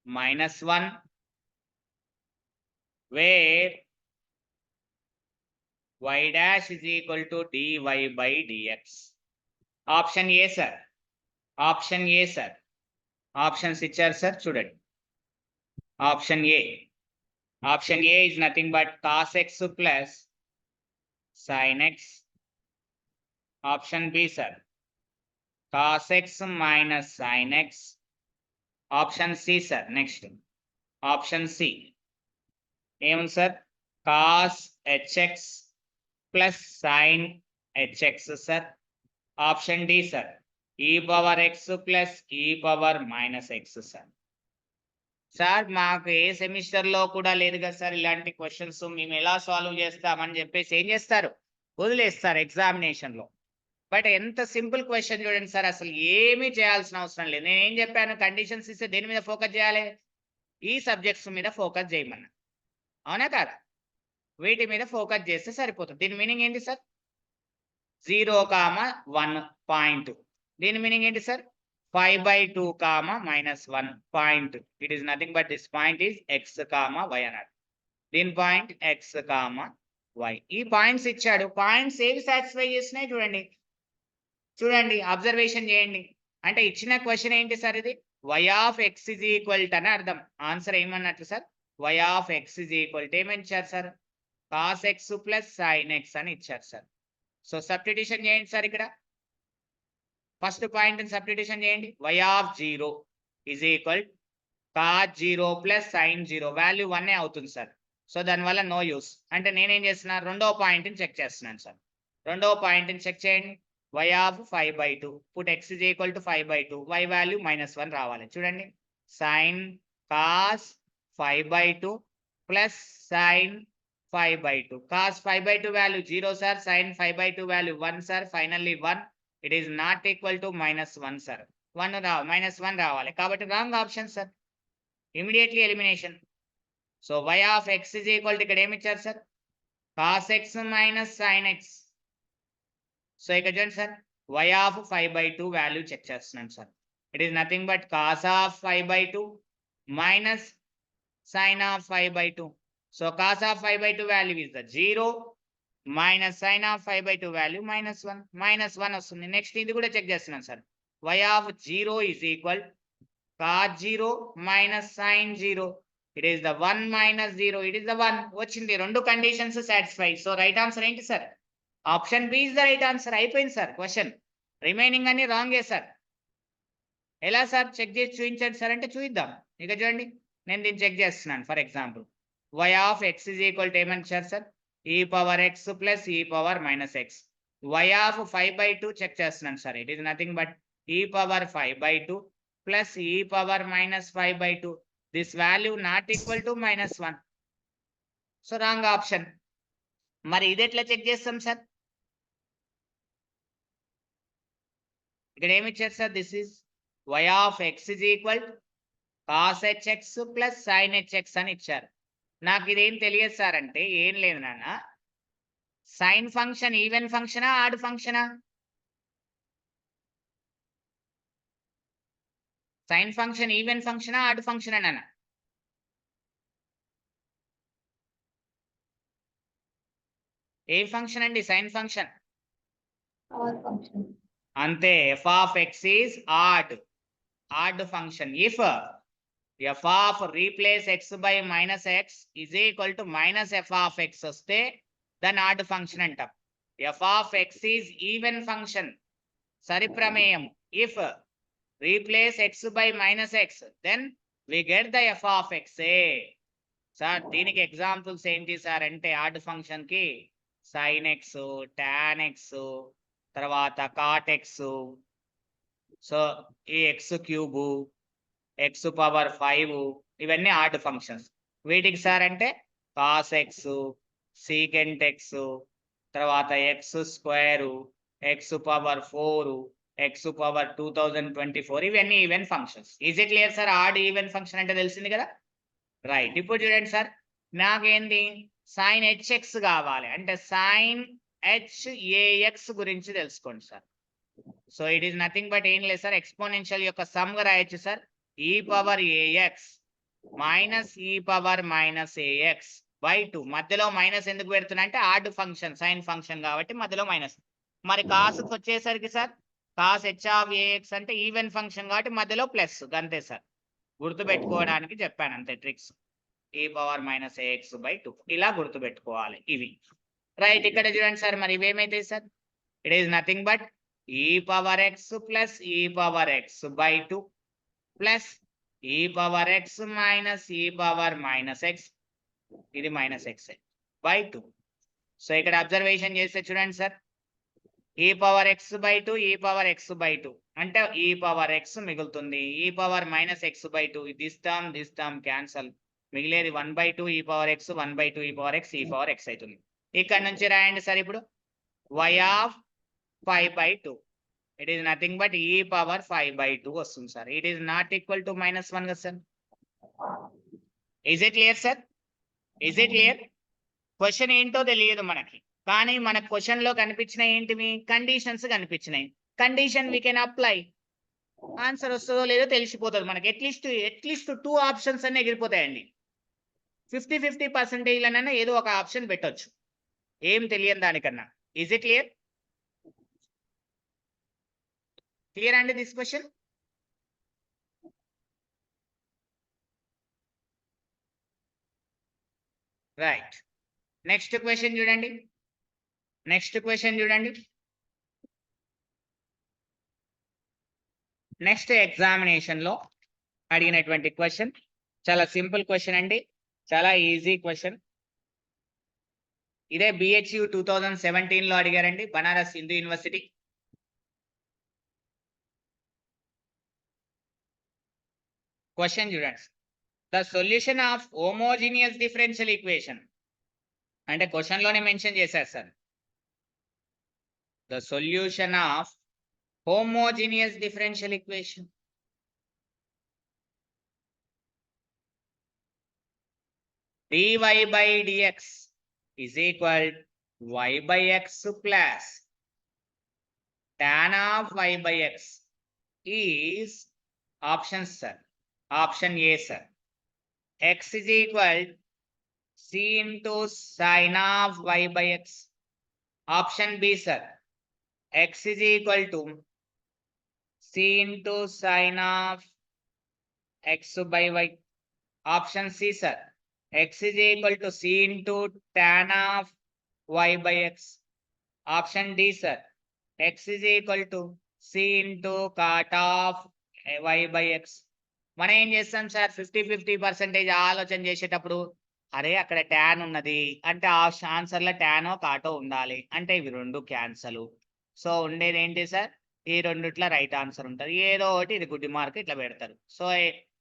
-1, where y dash is equal to dy by dx. Option A sir. Option A sir. Options ఇచ్చారు సార్ చూడండి. Option A. Option A is nothing but cos x plus sin x. Option B sir, cos x minus sin x. Option C sir, next. Option C. Em sir, cos hx plus sin hx sir. Option D sir, e power x plus e power minus x sir. Sir మాకు ఏ సెమిస్టర్ లో కూడా లేదు కదా సార్ ఇలాంటి క్వశ్చన్స్, మేము ఎలా సాల్వ్ చేస్తామని చెప్పేసి ఏం చేస్తారు, వదిలేస్తారు ఎగ్జామినేషన్ లో. బట్ ఎంత సింపుల్ క్వశ్చన్ చూడండి సార్, అసలు ఏమీ చేయాల్సిన అవసరం లేదు. నేను ఏం చెప్పాను, కండిషన్స్ ఇస్తే దేని మీద ఫోకస్ చేయాలి, ఈ సబ్జెక్ట్స్ మీద ఫోకస్ చేయమన్నా, అవునా కాదా? వీటి మీద ఫోకస్ చేస్తే సరిపోతుంది. దీని మీనింగ్ ఏంటి సార్? 0, 1 పాయింట్. దీని మీనింగ్ ఏంటి sir? 5/2 comma -1 point. It is nothing but this point is x comma y అన్నాడు. దీని పాయింట్ x కామా y. ఈ పాయింట్స్ ఇచ్చాడు. పాయింట్స్ ఏవి సాటిస్ఫై చేస్తున్నాయి చూడండి. చూడండి, అబ్జర్వేషన్ చేయండి. అంటే ఇచ్చిన క్వశ్చన్ ఏంటి సార్? ఇది y of x is equal to అని అర్థం. ఆన్సర్ ఏమన్నట్లు sir? y of x is equal to ఏమని ఇచ్చారు sir? cos x plus sin x అని ఇచ్చారు సార్. సో సబ్స్టిట్యూషన్ చేయండి సార్. ఇక్కడ ఫస్ట్ పాయింట్ సబ్స్టిట్యూషన్ చేయండి. y of 0 is equal cos 0 plus sin 0 value 1 అవుతుంది సార్. సో దానివల్ల నో యూస్. అంటే నేనేం చేస్తున్నా, రెండవ పాయింట్ని చెక్ చేస్తున్నాను సార్. రెండవ పాయింట్ని చెక్ చేయండి. y of 5/2 put x is equal to 5/2, y value -1 రావాలి. చూడండి, sin cos 5/2 plus sin 5/2. cos 5/2 value 0 sir, sin 5/2 value 1 sir, finally 1. It is not equal to -1 sir. -1 రావాలి. కాబట్టి wrong option sir. Immediately elimination. So y of x is equal to ఇక్కడ ఏమి ఇచ్చారు sir? cos x minus sin x. So ఇక్కడ చూడండి sir, y of 5/2 value check చేస్తున్నాను sir. It is nothing but cos of 5/2 minus sin of 5/2. So cos of 5/2 value is the 0 minus sin of 5/2 value -1. -1 వస్తుంది. నెక్స్ట్ ఇది కూడా చెక్ చేస్తున్నాను sir. y of 0 is equal cos 0 minus sin 0. It is the 1 minus 0. It is the 1 వచ్చింది. రెండు conditions satisfy. So right answer ఏంటి sir? Option B is the right answer. అయిపోయింది సార్ క్వశ్చన్. రిమైనింగ్ అన్ని రాంగే సార్. ఎలా సార్ చెక్ చేసి చూపించండి సార్ అంటే చూద్దాం. ఇక చూడండి, నేను దీన్ని చెక్ చేస్తున్నాను. For example y of x is equal to ఏమని ఇచ్చారు sir? e power x plus e power -x. y of 5/2 check చేస్తున్నాను sir. It is nothing but e power 5/2 plus e power -5/2. This value not equal to -1. So wrong option. మరి ఇది ఎట్లా చెక్ చేస్తాం సార్? ఇక్కడ ఏమి ఇచ్చారు sir? This is y of x is equal cos hx plus sin hx అని ఇచ్చారు. నాకు ఇదేం తెలియదు సార్ అంటే ఏం లేదు నాన్న. సైన్ ఫంక్షన్ ఈవెన్ ఫంక్షనా ఆడ్ ఫంక్షనా? సైన్ ఫంక్షన్ ఈవెన్ ఫంక్షనా ఆడ్ ఫంక్షనా నాన్న? ఏ ఫంక్షన్ అండి సైన్ ఫంక్షన్? అంతే, f of x is odd function. If f of replace x by -x is equal to -f of x వస్తే దాన్ని ఆడ్ ఫంక్షన్ అంటాం. f of x is even function. సరిప్రమేయం. If replace x by -x then we get the f of x. Sir దీనికి ఎగ్జాంపుల్స్ ఏంటి సార్ అంటే ఆడ్ ఫంక్షన్ కి sin x, tan x, తర్వాత cot x, సో ఈ x³ x పవర్ 5 ఇవన్నీ ఆడ్ ఫంక్షన్స్. వీటికి సార్ అంటే cos x, secant x, తర్వాత x², x power 4, x power 2024 ఇవన్నీ even functions. Is it clear sir? Odd even function అంటే తెలిసింది కదా. రైట్, ఇప్పుడు చూడండి సార్, నాకేంటి sin hx కావాలి అంటే sin hax గురించి తెలుసుకోండి sir. So it is nothing but ఏం లేదు సార్, ఎక్స్పోనెన్షియల్ యొక్క సమ్ గా రాయొచ్చు sir. e power ax minus e power -ax by 2. మధ్యలో మైనస్ ఎందుకు పెడుతున్నా అంటే ఆడ్ ఫంక్షన్ సైన్ ఫంక్షన్ కాబట్టి మధ్యలో మైనస్. మరి కాస్ వచ్చేసరికి sir cos h of ax అంటే ఈవెన్ ఫంక్షన్ కాబట్టి మధ్యలో ప్లస్. అంతే సార్, గుర్తు పెట్టుకోవడానికి చెప్పాను అంతే tricks. e power -ax by 2 ఇలా గుర్తు పెట్టుకోవాలి ఇవి. రైట్, ఇక్కడ చూడండి సార్, మరి ఇవేమైతాయి sir? It is nothing but e power x plus e power x by 2 plus e power x minus e power -x, ఇది -x బై 2. సో ఇక్కడ అబ్జర్వేషన్ చేస్తే చూడండి sir, e power x by 2, e power x by 2 అంటే e పవర్ x మిగులుతుంది. e power -x by 2 this term cancel, మిగిలేది 1/2 e power x, 1/2 e power x, e power x అవుతుంది. ఇక్కడ నుంచి రాయండి సార్ ఇప్పుడు y of 5/2. It is nothing but e power 5/2 వస్తుంది sir. It is not equal to -1 కదా sir. Is it clear sir? Is it clear? Question ఏంటో తెలియదు మనకి, కానీ మన క్వశ్చన్ లో కనిపించినాయి ఏంటివి? కండిషన్స్ కనిపించినాయి. Condition we can apply. Answer వస్తుందో లేదో తెలిసిపోతుంది మనకి. అట్లీస్ట్ 2 ఆప్షన్స్ అన్నీ ఎగిరిపోతాయండి. 50-50% ఏదో ఒక ఆప్షన్ పెట్టొచ్చు, ఏం తెలియని దానికన్నా. Is it clear? క్లియర్ అండి this question? Right. Next question చూడండి. నెక్స్ట్ ఎగ్జామినేషన్ లో అడిగినటువంటి క్వశ్చన్ చాలా సింపుల్ క్వశ్చన్ అండి, చాలా ఈజీ క్వశ్చన్. ఇదే BHU 2017 లో అడిగారండి, బనారస్ హిందూ యూనివర్సిటీ. క్వశ్చన్ చూడండి. The solution of homogeneous differential equation, అంటే క్వశ్చన్ లోనే మెన్షన్ చేశారు sir. The solution of homogeneous differential equation. dy by dx is equal y by x plus tan of y by x is option sir. Option A sir. X is equal c into sin of y by x. Option B sir. X is equal to c into sin of x by y. Option C sir. X is equal to c into tan of y by x. Option D sir. X is equal to c into cot of y by x. మనం ఏం చేస్తాం సార్, 50-50% ఆలోచన చేసేటప్పుడు అరే అక్కడ ట్యాన్ ఉన్నది అంటే ఆన్సర్లో ట్యానో కాటో ఉండాలి, అంటే ఇవి రెండు క్యాన్సల్. సో ఉండేది ఏంటి సార్, ఈ రెండిట్లో రైట్ ఆన్సర్ ఉంటుంది, ఏదో ఒకటి ఇది గుడ్ మార్క్ ఇట్లా పెడతారు. సో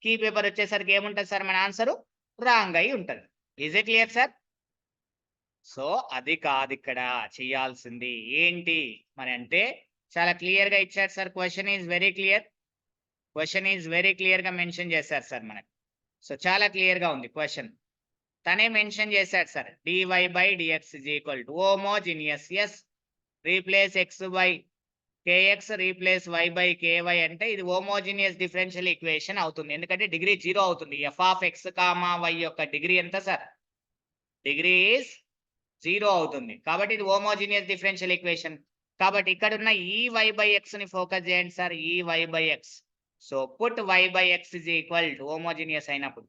కీ పేపర్ వచ్చేసరికి ఏముంటుంది సార్, మన ఆన్సరు రాంగ్ అయి ఉంటుంది. Is it clear sir? So అది కాదు ఇక్కడ చేయాల్సింది ఏంటి మరి అంటే, చాలా క్లియర్ గా ఇచ్చారు sir. Question is very clear గా మెన్షన్ చేశారు సార్ మనకి. సో చాలా క్లియర్ గా ఉంది క్వశ్చన్, తనే మెన్షన్ చేశాడు sir. dy by dx is equal to homogeneous, yes, replace x by kx replace y by ky అంటే ఇది హోమోజీనియస్ డిఫరెన్షియల్ ఈక్వేషన్ అవుతుంది, ఎందుకంటే డిగ్రీ 0 అవుతుంది. f of x, y యొక్క డిగ్రీ ఎంత సార్, డిగ్రీ ఈజ్ 0 అవుతుంది, కాబట్టి ఇది హోమోజీనియస్ డిఫరెన్షియల్ ఈక్వేషన్. కాబట్టి ఇక్కడ ఉన్న ఈ y by x ని ఫోకస్ చేయండి సార్, ఈ y by x. So put y by x is equal to homogeneous అయినప్పుడు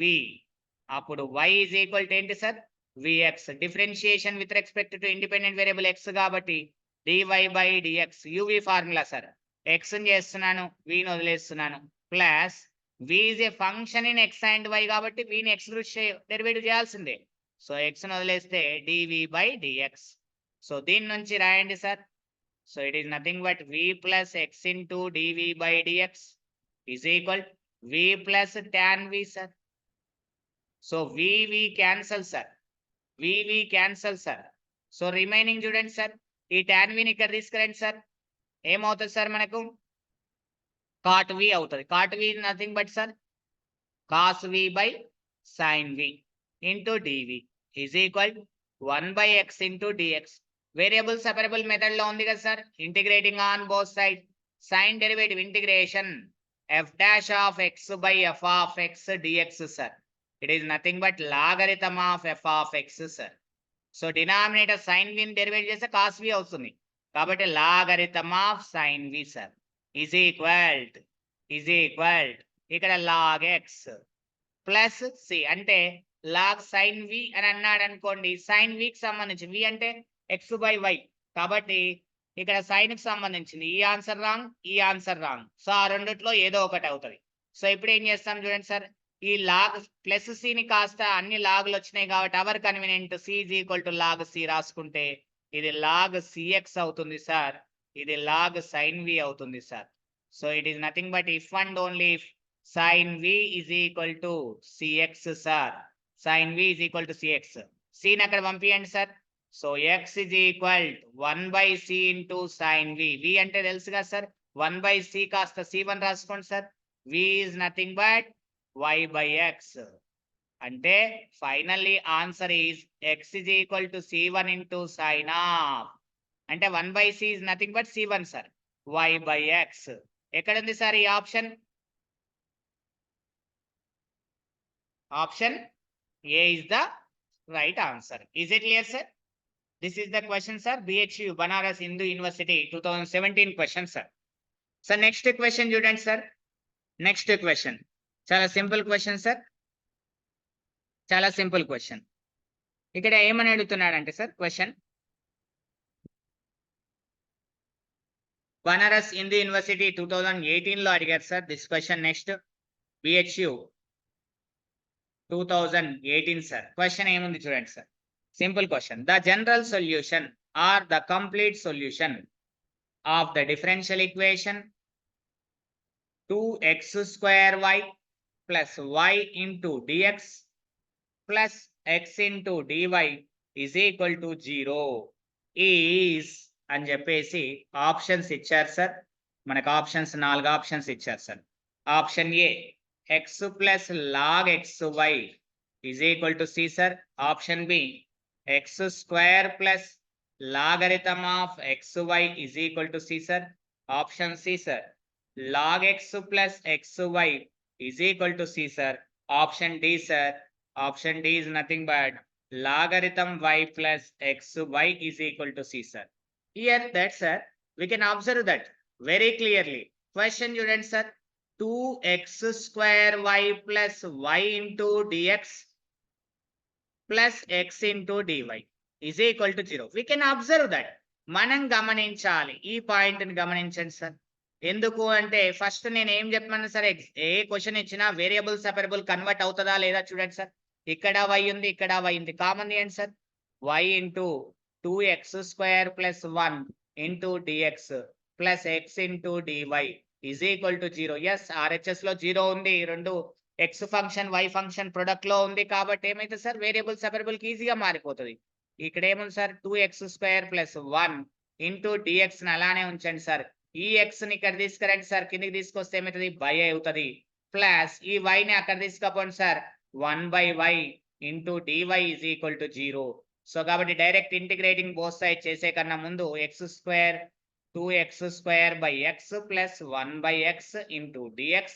v, అప్పుడు y is equal to ఏంటి sir, vx. Differentiation with respect to independent variable x కాబట్టి dy by dx uv formula sir. x ని చేస్తున్నాను, v ని వదిలేస్తున్నాను, plus v is a function in x and y కాబట్టి v ని x డెరివేటివ్ చేయాల్సిందే. సో x ని వదిలేస్తే dv by dx. సో దీని నుంచి రాయండి sir. So it is nothing but v plus x into dv by dx is equal v plus tan v sir. So v cancel sir, v cancel sir. So remaining చూడండి సార్, ఈ tan v ని ఇక్కడ తీసుకురండి సార్, ఏమవుతుంది సార్ మనకు, cot v అవుతుంది. cot v is nothing but sir cos v by sin v into dv is equal 1 by x into dx. Variable separable method లో ఉంది కదా sir, integrating on both side, sine derivative integration f dash of x by f of x dx sir. It is nothing but logarithm of f of x sir. So denominator sine v ని డెరివేట్ చేస్తే cos v అవుతుంది, కాబట్టి logarithm of sine v sir is equal ఇక్కడ log x ప్లస్ c, అంటే log sin v అని అన్నాడు అనుకోండి, sin v కి సంబంధించి, v అంటే x by y కాబట్టి ఇక్కడ సైన్ కి సంబంధించింది, ఈ ఆన్సర్ రాంగ్, ఈ ఆన్సర్ రాంగ్. సో ఆ రెండిట్లో ఏదో ఒకటి అవుతుంది. సో ఇప్పుడు ఏం చేస్తాం చూడండి సార్, ఈ లాగ్ ప్లస్ సి ని కాస్త అన్ని లాగులు వచ్చినాయి కాబట్టి our convenient c is equal to log c రాసుకుంటే ఇది log cx అవుతుంది సార్, ఇది log sin v అవుతుంది sir. So it is nothing but if and only if sin v is equal to cx sir, sin v is equal to cx. c ని అక్కడ పంపియండి sir. So x is equal to 1 by c into sin v. v అంటే తెలుసు కదా సార్, 1 by c కాస్త c1 రాసుకోండి sir. v is nothing but y by x. అంటే finally answer is x is equal to c1 into sin of, అంటే 1 by c is nothing but c1 sir. Y by x. ఎక్కడ ఉంది సార్ ఈ option? Option A is the right answer. Is it clear sir? This is the question sir. BHU Banaras Hindu university 2017 question sir. Sir next question చూడండి సార్. నెక్స్ట్ క్వశ్చన్ చాలా సింపుల్ క్వశ్చన్ సార్. చాలా సింపుల్ క్వశ్చన్. ఇక్కడ ఏమని అడుగుతున్నాడంటే sir question, Banaras Hindu university 2018 లో అడిగారు sir this question. Next BHU 2018 sir. Question ఏముంది చూడండి sir. Simple question. The general solution or the complete solution of the differential equation 2x² y plus y into dx plus x into dy is equal to 0 is అని చెప్పేసి ఆప్షన్స్ ఇచ్చారు సార్. మనకు ఆప్షన్స్ 4 ఆప్షన్స్ ఇచ్చారు sir. Option A x plus log xy is equal to c sir. Option B x² plus logarithm of xy is equal to c sir. Option C sir log x plus xy is equal to c sir. Option D sir. Option D is nothing but logarithm y plus xy is equal to c sir. Here that sir we can observe that very clearly. Question student sir, 2x² y plus y into dx plus x into dy is equal to 0. We can observe that. మనం గమనించాలి. ఈ పాయింట్ ని గమనించండి సార్. ఎందుకు అంటే ఫస్ట్ నేను ఏం చెప్పమన్నా సరే, ఏ క్వశ్చన్ ఇచ్చినా వేరియబుల్ సెపరబుల్ కన్వర్ట్ అవుతుందా లేదా చూడండి సార్. ఇక్కడ y ఉంది, ఇక్కడ y ఉంది, కామన్ ఏంటి sir? y into 2x² plus 1 into dx plus x into dy is equal to 0. Yes, RHS లో 0 ఉంది. రెండు x function y function product లో ఉంది కాబట్టి ఏమైతే సార్ వేరియబుల్ సెపరబుల్ కి ఈజీగా మారిపోతుంది. ఇక్కడ ఏముంది sir? 2x² plus 1 into dx ని అలానే ఉంచండి సార్. ఈ x ని ఇక్కడ తీసుకురండి సార్, కిందికి తీసుకొస్తే ఏమవుతుంది? బై అవుతుంది. ప్లస్ ఈ y ని అక్కడ తీసుకపోండి sir, 1/y into dy is equal to 0. So కాబట్టి డైరెక్ట్ ఇంటిగ్రేటింగ్ బోత్ సైడ్ చేసే కన్నా ముందు x² 2x² by x plus 1/x into dx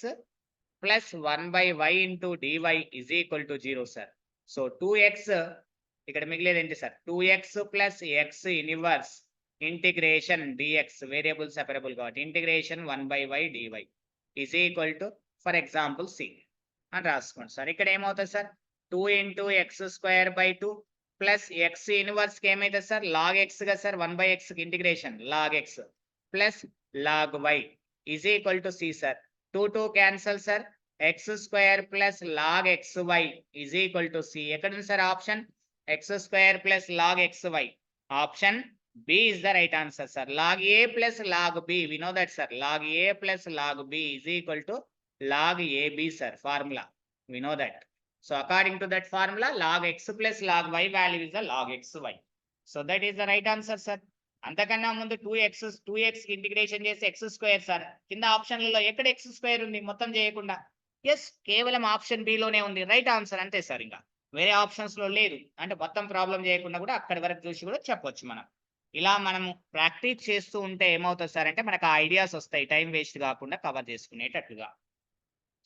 plus 1/y into dy is equal to 0 sir. So 2x ఇక్కడ మిగిలేదు ఏంటి sir? 2x plus x inverse integration dx variable separable కాబట్టి integration 1/y dy is equal to for example c అని రాసుకోండి సార్. ఇక్కడ ఏమవుతుంది sir? 2 into x² by 2 plus x inverse కి ఏమైతుంది సార్? లాగ్ x గా సార్, 1/x కి integration log x plus log y is equal to c sir. 2 cancel sir, x² plus log xy is equal to c. ఎక్కడ ఉంది sir option? x² plus log xy. Option B is the right answer, sir. Log A plus log B. We know that, sir. Log A plus log B is equal to log AB, sir. Formula. We know that. So according to that formula, log x plus log y value is the log xy. So that is the right answer, sir. అంతకన్నా ముందు 2x ఇంటిగ్రేషన్ చేసి x² సార్. కింద ఆప్షన్లలో ఎక్కడ x² ఉంది మొత్తం చేయకుండా? ఎస్, కేవలం ఆప్షన్ బి లోనే ఉంది. రైట్ ఆన్సర్ అంతే సార్. ఇంకా వేరే ఆప్షన్స్ లో లేదు. అంటే మొత్తం ప్రాబ్లం చేయకుండా కూడా అక్కడి వరకు చూసి కూడా చెప్పొచ్చు మనం. ఇలా మనము ప్రాక్టీస్ చేస్తూ ఉంటే ఏమవుతుంది సార్ అంటే మనకు ఐడియాస్ వస్తాయి, టైం వేస్ట్ కాకుండా కవర్ చేసుకునేటట్లుగా.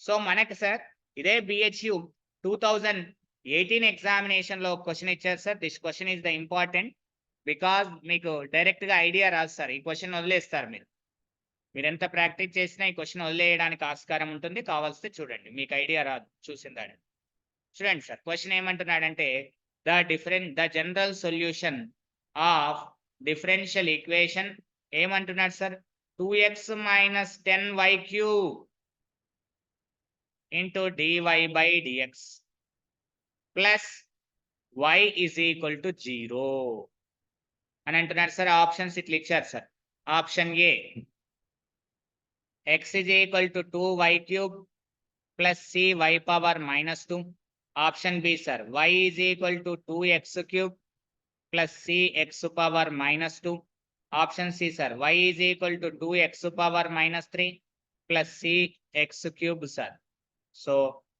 సో మనకి సార్ ఇదే BHU 2018 ఎగ్జామినేషన్ లో క్వశ్చన్ ఇచ్చారు sir. This question is the important because మీకు డైరెక్ట్ గా ఐడియా రాదు సార్. ఈ క్వశ్చన్ వదిలేస్తారు మీరు ఎంత ప్రాక్టీస్ చేసినా ఈ క్వశ్చన్ వదిలేయడానికి ఆస్కారం ఉంటుంది. కావాల్సి చూడండి, మీకు ఐడియా రాదు చూసిందాడు. చూడండి సార్, క్వశ్చన్ ఏమంటున్నాడంటే the general solution of differential equation ఏమంటున్నాడు sir? 2x minus 10y cube into dy by dx plus y is equal to 0 అని అంటున్నాడు సార్. ఆప్షన్స్ ఇట్లా ఇచ్చారు sir. Option A x is equal to 2y cube plus cy power minus 2. Option B sir y is equal to 2x cube plus cx power minus 2. Option C sir, y is equal to 2x power minus 3 plus cx cube sir. So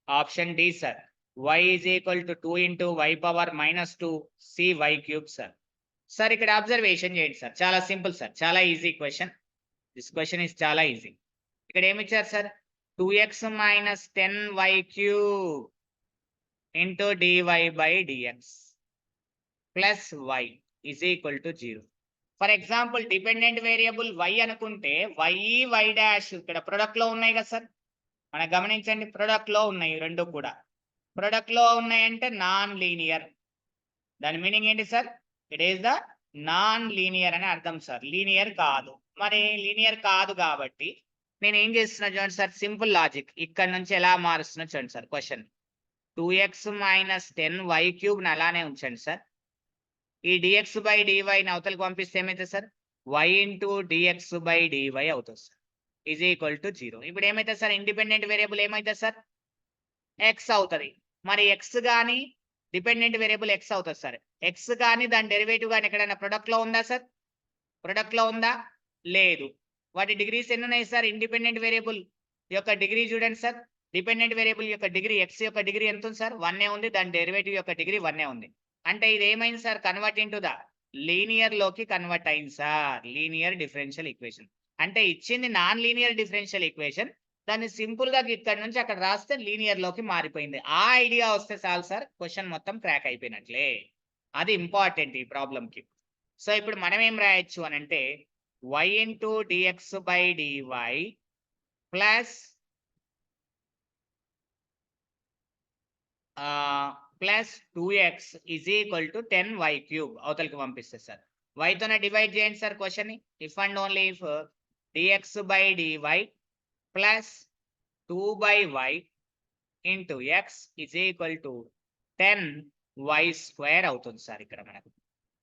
option D sir, y is equal to 2 into y power minus 2 cy cube sir. Sir ఇక్కడ అబ్జర్వేషన్ చేయండి సార్, చాలా సింపుల్ సార్, చాలా easy question. This question is చాలా ఈజీ. ఇక్కడ ఏమి ఇచ్చారు sir? 2x minus 10y cube into dy by dx plus y is equal to 0. For example dependent variable y అనుకుంటే y డాష్ ఇక్కడ ప్రొడక్ట్ లో ఉన్నాయి కదా సార్, మనం గమనించండి ప్రొడక్ట్ లో ఉన్నాయి రెండు కూడా. ప్రొడక్ట్ లో ఉన్నాయంటే నాన్ లీనియర్. దాని మీనింగ్ ఏంటి sir? It is the non linear అని అర్థం సార్, లీనియర్ కాదు. మరి లీనియర్ కాదు కాబట్టి నేను ఏం చేస్తున్నా చూడండి సార్, సింపుల్ లాజిక్. ఇక్కడ నుంచి ఎలా మారుస్తున్నా చూడండి sir question. 2x minus 10y cube ని అలానే ఉంచండి సార్. ఈ dx by dy ని అవతలకి పంపిస్తే ఏమైతే sir? y into dx by dy అవుతుంది సార్, ఈజ్ ఈక్వల్ టు 0. ఇప్పుడు ఏమైతే సార్? ఇండిపెండెంట్ వేరియబుల్ ఏమైతే సార్? x అవుతుంది. మరి x కానీ డిపెండెంట్ వేరియబుల్ x అవుతుంది సార్. x కానీ దాని డెరివేటివ్ కానీ ఎక్కడైనా ప్రొడక్ట్ లో ఉందా సార్? ప్రొడక్ట్ లో ఉందా? లేదు. వాటి డిగ్రీస్ ఎన్ని ఉన్నాయి సార్? ఇండిపెండెంట్ వేరియబుల్ యొక్క డిగ్రీ చూడండి సార్. డిపెండెంట్ వేరియబుల్ యొక్క డిగ్రీ x యొక్క డిగ్రీ ఎంత ఉంది సార్? 1 ఉంది. దాని డెరివేటివ్ యొక్క డిగ్రీ 1 ఉంది. అంటే ఇది ఏమైంది sir? Convert into the linear లోకి కన్వర్ట్ అయింది సార్, లీనియర్ డిఫరెన్షియల్ ఈక్వేషన్. అంటే ఇచ్చింది నాన్ లీనియర్ డిఫరెన్షియల్ ఈక్వేషన్, దాన్ని సింపుల్ గా ఇక్కడ నుంచి అక్కడ రాస్తే లీనియర్ లోకి మారిపోయింది. ఆ ఐడియా వస్తే చాలు సార్, క్వశ్చన్ మొత్తం క్రాక్ అయిపోయినట్లే. అది ఇంపార్టెంట్ ఈ ప్రాబ్లం కి. సో ఇప్పుడు మనం ఏం రాయొచ్చు అని అంటే y into dx by dy plus plus 2x is equal to 10y cube అవతలకి పంపిస్తే సార్. y తోనే డివైడ్ చేయండి సార్ క్వశ్చన్ ని. If and only if dx by dy plus 2 by y into x is equal to 10y square అవుతుంది సార్. ఇక్కడ మనకు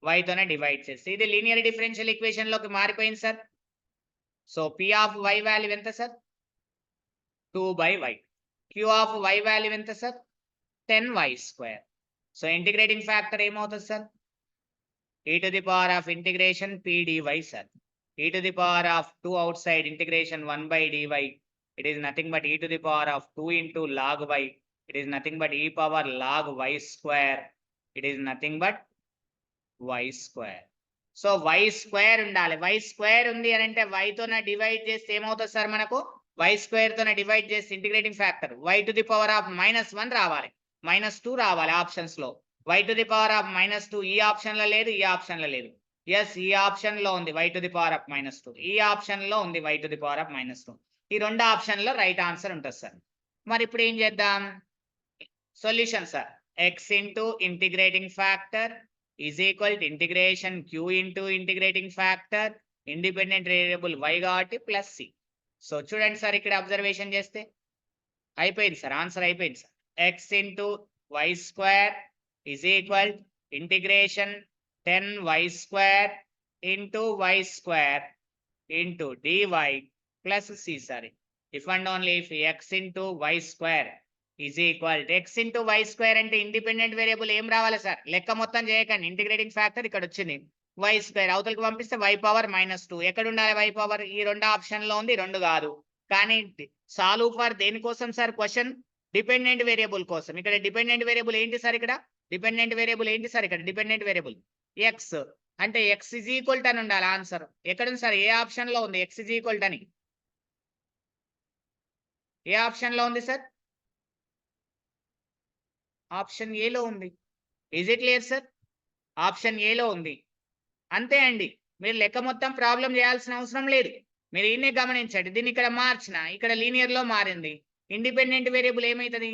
y తోనే డివైడ్ చేస్తే ఇది లీనియర్ డిఫరెన్షియల్ ఈక్వేషన్ లోకి మారిపోయింది sir. So p of y value ఎంత sir? 2 by y. q of y value ఎంత sir? 10y square. So integrating factor ఏమవుతుంది sir? e to the power of integration p dy sir. e to the power of 2 outside integration 1 by dy, it is nothing but e to the power of 2 into log y, it is nothing but e power log y square, it is nothing but y square. So y square ఉండాలి. y square ఉంది అని అంటే y తోనే డివైడ్ చేస్తే ఏమవుతుంది సార్? మనకు y square తోనే డివైడ్ చేస్తే integrating factor y to the power of -1 రావాలి, -2 రావాలి ఆప్షన్స్ లో. y to the power of -2 ఈ ఆప్షన్ లో లేదు, ఈ ఆప్షన్ లో లేదు. ఎస్, ఈ ఆప్షన్ లో ఉంది y to the power of -2, ఈ ఆప్షన్ లో ఉంది y to the power of -2. ఈ రెండు ఆప్షన్ లో రైట్ ఆన్సర్ ఉంటుంది సార్. మరి ఇప్పుడు ఏం చేద్దాం? Solution sir. x into integrating factor is equal to integration q into integrating factor, independent variable y కాబట్టి ప్లస్ c. సో చూడండి సార్, ఇక్కడ అబ్జర్వేషన్ చేస్తే అయిపోయింది సార్, ఆన్సర్ అయిపోయింది sir. x into y square is equal integration 10y square into y square into dy plus c. Sorry, if and only if x into y square is equal to x into y square అంటే ఇండిపెండెంట్ వేరియబుల్ ఏం రావాలి సార్? లెక్క మొత్తం చేయకండి, ఇంటిగ్రేటింగ్ ఫ్యాక్టర్ ఇక్కడ వచ్చింది. y స్క్వేర్ అవతలకి పంపిస్తే y పవర్ -2. ఎక్కడ ఉండాలి y పవర్? ఈ రెండు ఆప్షన్ లో ఉంది, రెండు కాదు. కానీ సాల్వ్ ఫర్ దేనికోసం సార్? క్వశ్చన్ డిపెండెంట్ వేరియబుల్ కోసం. ఇక్కడ డిపెండెంట్ వేరియబుల్ ఏంటి సార్? ఇక్కడ డిపెండెంట్ వేరియబుల్ ఏంటి సార్? ఇక్కడ డిపెండెంట్ వేరియబుల్ x అంటే x ఇజ్ ఈక్వల్ టు అని ఉండాలి ఆన్సర్. ఎక్కడ ఉంది సార్? ఏ ఆప్షన్ లో ఉంది x ఇజ్ ఈక్వల్ టు అని? ఏ ఆప్షన్ లో ఉంది సార్? ఆప్షన్ ఏ లో ఉంది. Is it clear sir? Option ఏ లో ఉంది. అంతే అండి, మీరు లెక్క మొత్తం ప్రాబ్లం చేయాల్సిన అవసరం లేదు. మీరు ఈయనే గమనించండి, దీన్ని ఇక్కడ మార్చిన, ఇక్కడ లీనియర్ లో మారింది. ఇండిపెండెంట్ వేరియబుల్ ఏమైతుంది?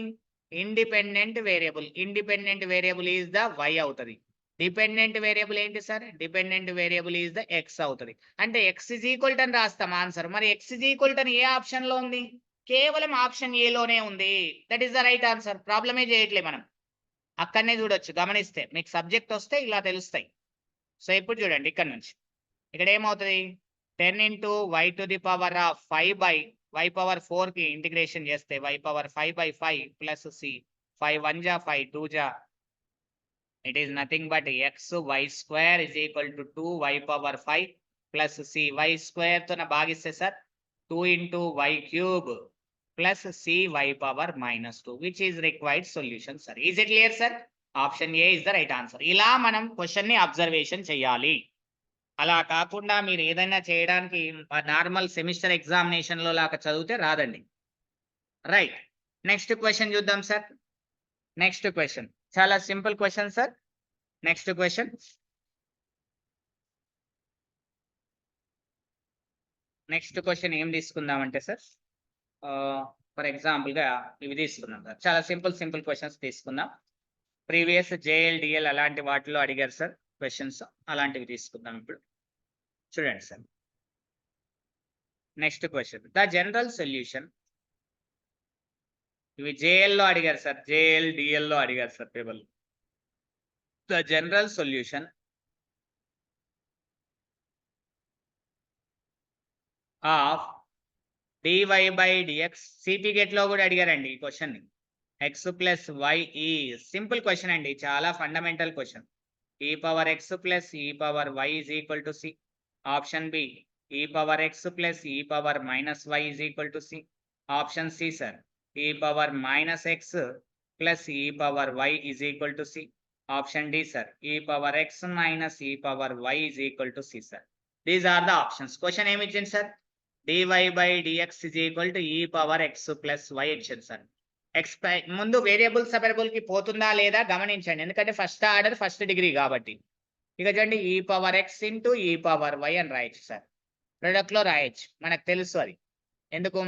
Independent variable is the y అవుతుంది. డిపెండెంట్ వేరియబుల్ ఏంటి sir? Dependent variable is the x అవుతుంది. అంటే x ఇజ్ ఈక్వల్ టు అని రాస్తాం ఆన్సర్. మరి x is equal to A option లో ఉంది? కేవలం ఆప్షన్ ఏ లోనే ఉంది. That is the right answer. ప్రాబ్లమే చేయట్లే మనం, అక్కడనే చూడొచ్చు. గమనిస్తే మీకు సబ్జెక్ట్ వస్తే ఇలా తెలుస్తాయి. సో ఇప్పుడు చూడండి, ఇక్కడ నుంచి ఇక్కడ ఏమవుతుంది? 10 into y to the power of 5 by y power 4 కి ఇంటిగ్రేషన్ చేస్తే y power 5 by 5 plus c, 5 1 ja 5 2 ja, it is nothing but x y square is equal to 2y power 5 plus c. y square తోన భాగిస్తే sir 2 into y cube plus c y power -2, which is required solution sir. Is it clear sir? Option A is the right answer. ఇలా మనం క్వశ్చన్ ని అబ్జర్వేషన్ చేయాలి. అలా కాకుండా మీరు ఏదైనా చేయడానికి నార్మల్ సెమిస్టర్ ఎగ్జామినేషన్ లో లాగా చదివితే రాదండి. రైట్, నెక్స్ట్ క్వశ్చన్ చూద్దాం సార్. నెక్స్ట్ క్వశ్చన్ చాలా simple question sir. Next question, next question ఏం తీసుకుందామంటే సార్, ఫర్ ఎగ్జాంపుల్ గా ఇవి తీసుకుందాం సార్. చాలా సింపుల్ క్వశ్చన్స్ తీసుకుందాం. ప్రీవియస్ జేఎల్ డిఎల్ అలాంటి వాటిలో అడిగారు సార్ క్వశ్చన్స్, అలాంటివి తీసుకుందాం ఇప్పుడు. చూడండి sir, next question, the general solution. ఇవి జేఎల్ లో అడిగారు సార్, జేఎల్ డిఎల్ లో అడిగారు sir table. The general solution of dy by dx, CP GATE లో కూడా అడిగారండి ఈ క్వశ్చన్. ఎక్స్ ప్లస్ వై ఈ సింపుల్ క్వశ్చన్ అండి, చాలా fundamental question. E power X plus e power why is equal to C. Option B e power X plus e power minus Y is equal to C. Option C sir e power minus X plus e power why is equal to C. Option D sir e power X minus e power why is equal to C sir. These are the options. Question ఏమి ఇచ్చింది sir, dy by dx is equal to e power X plus Y ఇచ్చింది సార్. ఎక్స్ ముందు వేరియబుల్ సెపరబుల్ కి పోతుందా లేదా గమనించండి, ఎందుకంటే ఫస్ట్ ఆర్డర్ ఫస్ట్ డిగ్రీ కాబట్టి. ఇక చూడండి ఈ power X into e power why అని రాయొచ్చు సార్, ప్రొడక్ట్ లో రాయొచ్చు, మనకు తెలుసు అది. ఎందుకు,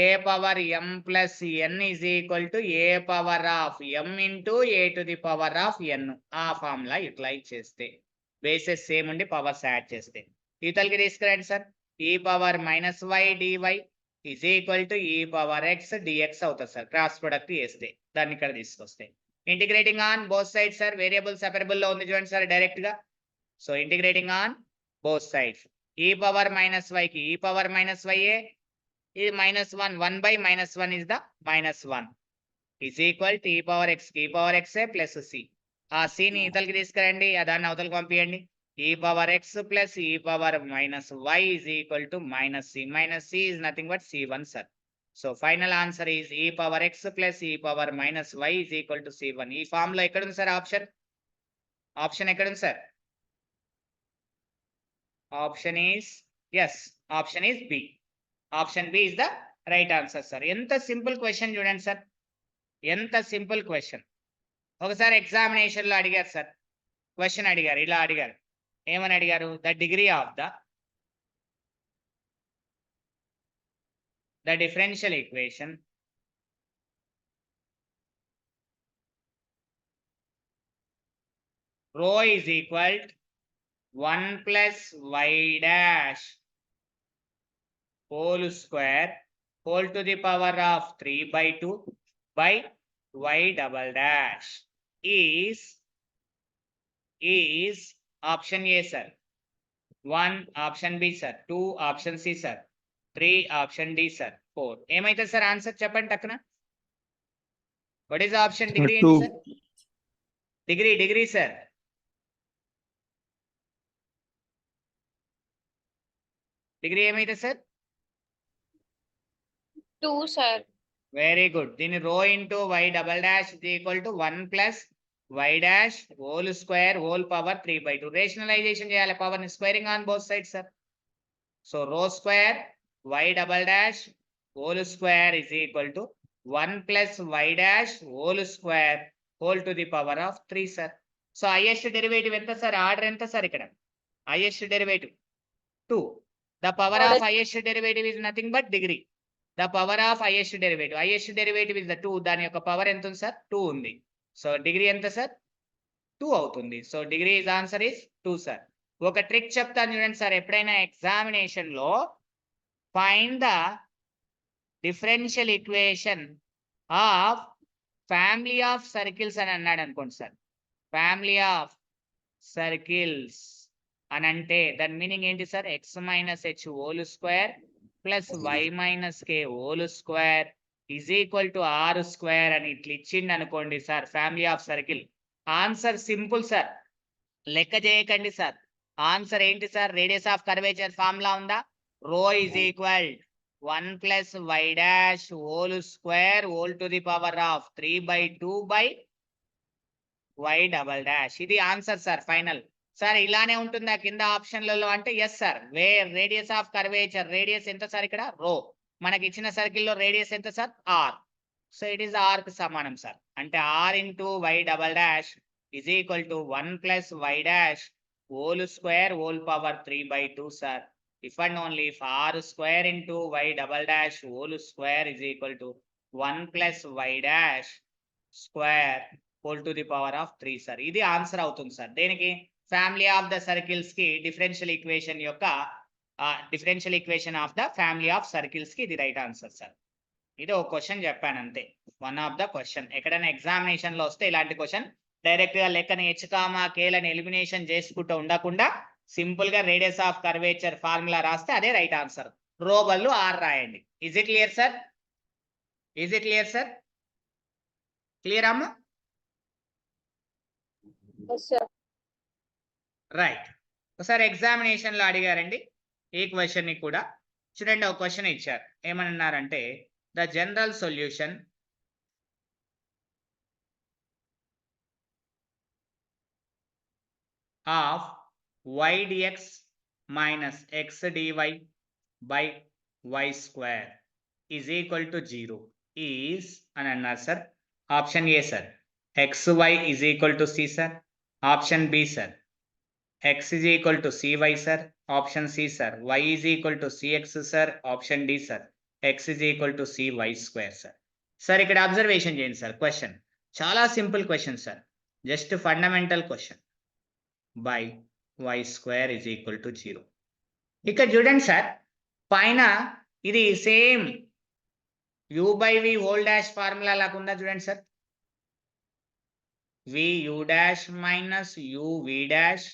a power m plus n is equal to a power of m into a to the power of n. ఆ ఫార్ములా యూటిలైజ్ చేస్తే బేసెస్ సేమ్ ఉండి పవర్స్ యాడ్ చేస్తే ఇతలకి తీసుకురండి sir. E power minus y dy is equal to e power x dx అవుతుంది సార్. క్రాస్ ప్రొడక్ట్ చేస్తే దాన్ని ఇక్కడ తీసుకొస్తే integrating on both side sir. Variable separable లో ఉంది చూడండి సార్ డైరెక్ట్ గా. So integrating on both sides, ఈ పవర్ మైనస్ వై కి ఈ పవర్ మైనస్ వై ఏ, ఇది minus one, 1 by minus one is the minus one is equal to e power X కి ఈ పవర్ ఎక్స్ ప్లస్ సి. ఆ సిని ఇతలకి తీసుకురండి, దాన్ని అవతలకి పంపించండి. E power X plus e power minus Y is equal to minus C. Minus C is nothing but C1 sir. So final answer is e power X plus e power minus Y is equal to C1. ఈ ఫామ్ లో ఎక్కడ ఉంది సార్ ఆప్షన్? ఆప్షన్ ఎక్కడ ఉంది sir? Option is yes, option is B. Option B is the right answer sir. ఎంత సింపుల్ క్వశ్చన్ చూడండి సార్, ఎంత సింపుల్ క్వశ్చన్. ఒకసారి ఎగ్జామినేషన్ లో అడిగారు సార్, క్వశ్చన్ అడిగారు, ఇలా అడిగారు. ఏమని అడిగారు, the degree of the differential equation rho is equal to 1 plus y dash whole square whole to the power of 3 by 2 by y double dash is option A sir, 1 option B sir, 2 option C sir, 3 option D sir, 4. ఏమైతే సార్ ఆన్సర్ చెప్పండి టక్కున. What is option? డిగ్రీ ఏంటి సార్? Degree sir. డిగ్రీ ఏమైతే సార్? 2 సార్. Very good. దీని rho into Y double dash is equal to 1 plus Y dash whole square whole power 3 by 2. Rationalization చేయాలి పవర్ ని, squaring on both side sir. So rho square Y double dash whole square is equal to 1 plus Y dash whole square whole to the power of 3 sir. So highest derivative ఎంత సార్? ఆర్డర్ ఎంత సార్ ఇక్కడ? Highest derivative 2. The power of highest derivative is nothing but degree. The power of highest derivative is the 2. దాని యొక్క పవర్ ఎంత ఉంది సార్? 2 ఉంది. సో డిగ్రీ ఎంత సార్? 2 అవుతుంది. So degree is answer is 2 sir. ఒక ట్రిక్ చెప్తాను చూడండి సార్, ఎప్పుడైనా ఎగ్జామినేషన్ లో find the differential equation of family of circles అని అన్నాడు అనుకోండి సార్. ఫ్యామిలీ ఆఫ్ సర్కిల్స్ అని అంటే దాని మీనింగ్ ఏంటి sir? X minus H whole square plus Y minus K whole square is equal to R square అని ఇట్లా ఇచ్చిండి అనుకోండి sir, family of circle. Answer simple sir, లెక్క చేయకండి సార్. ఆన్సర్ ఏంటి sir? Radius of curvature formula ఉందా? Rho is equal 1 plus Y dash whole square whole to the power of 3 by 2 by y double dash. ఇది ఆన్సర్ సార్ ఫైనల్. సార్ ఇలానే ఉంటుందా కింద ఆప్షన్లలో అంటే yes sir. Radius of curvature, radius ఎంత సార్ ఇక్కడ రో, మనకి ఇచ్చిన సర్కిల్లో రేడియస్ ఎంత sir R. So it is R కి సమానం సార్. అంటే R into Y double dash is equal to 1 plus Y dash whole square whole power 3/2 sir. If and only if R square into Y double dash whole square is equal to 1 plus Y dash square whole to the power of 3 sir. ఇది ఆన్సర్ అవుతుంది సార్. దేనికి? ఫ్యామిలీ ఆఫ్ ద సర్కిల్స్ కి డిఫరెన్షియల్ ఈక్వేషన్ యొక్క differential equation of the family of circles కి ఇది రైట్ ఆన్సర్ సార్. ఇది ఒక క్వశ్చన్ చెప్పాను అంతే, వన్ ఆఫ్ ద క్వశ్చన్. ఎక్కడైనా ఎగ్జామినేషన్ లో వస్తే ఇలాంటి క్వశ్చన్ డైరెక్ట్ గా లెక్కని హెచ్ కామా కేలని ఎలిమినేషన్ చేసుకుంటూ ఉండకుండా సింపుల్ గా రేడియస్ ఆఫ్ కర్వేచర్ ఫార్ములా రాస్తే అదే రైట్ ఆన్సర్. రో బదులు ఆర్ రాయండి. Is it clear sir? Is it clear sir? Clear అమ్మా? రైట్. ఒకసారి ఎగ్జామినేషన్ లో అడిగారండి ఈ క్వశ్చన్ ని కూడా. చూడండి, ఒక క్వశ్చన్ ఇచ్చారు. ఏమన్నారంటే the general solution of y dx minus x dy by y square is equal to 0 is అని అన్నారు sir. Option A sir xy is equal to c sir. Option B sir x is equal to cy sir. Option C sir y is equal to cx sir. Option D sir x is equal to cy square sir. Sir ఇక్కడ అబ్జర్వేషన్ చేయండి సార్. క్వశ్చన్ చాలా simple question sir, just fundamental question. By y square is equal to 0. ఇక్కడ చూడండి సార్, పైన ఇది same u by v whole dash formula లాగా ఉందా చూడండి sir. v u dash minus u v dash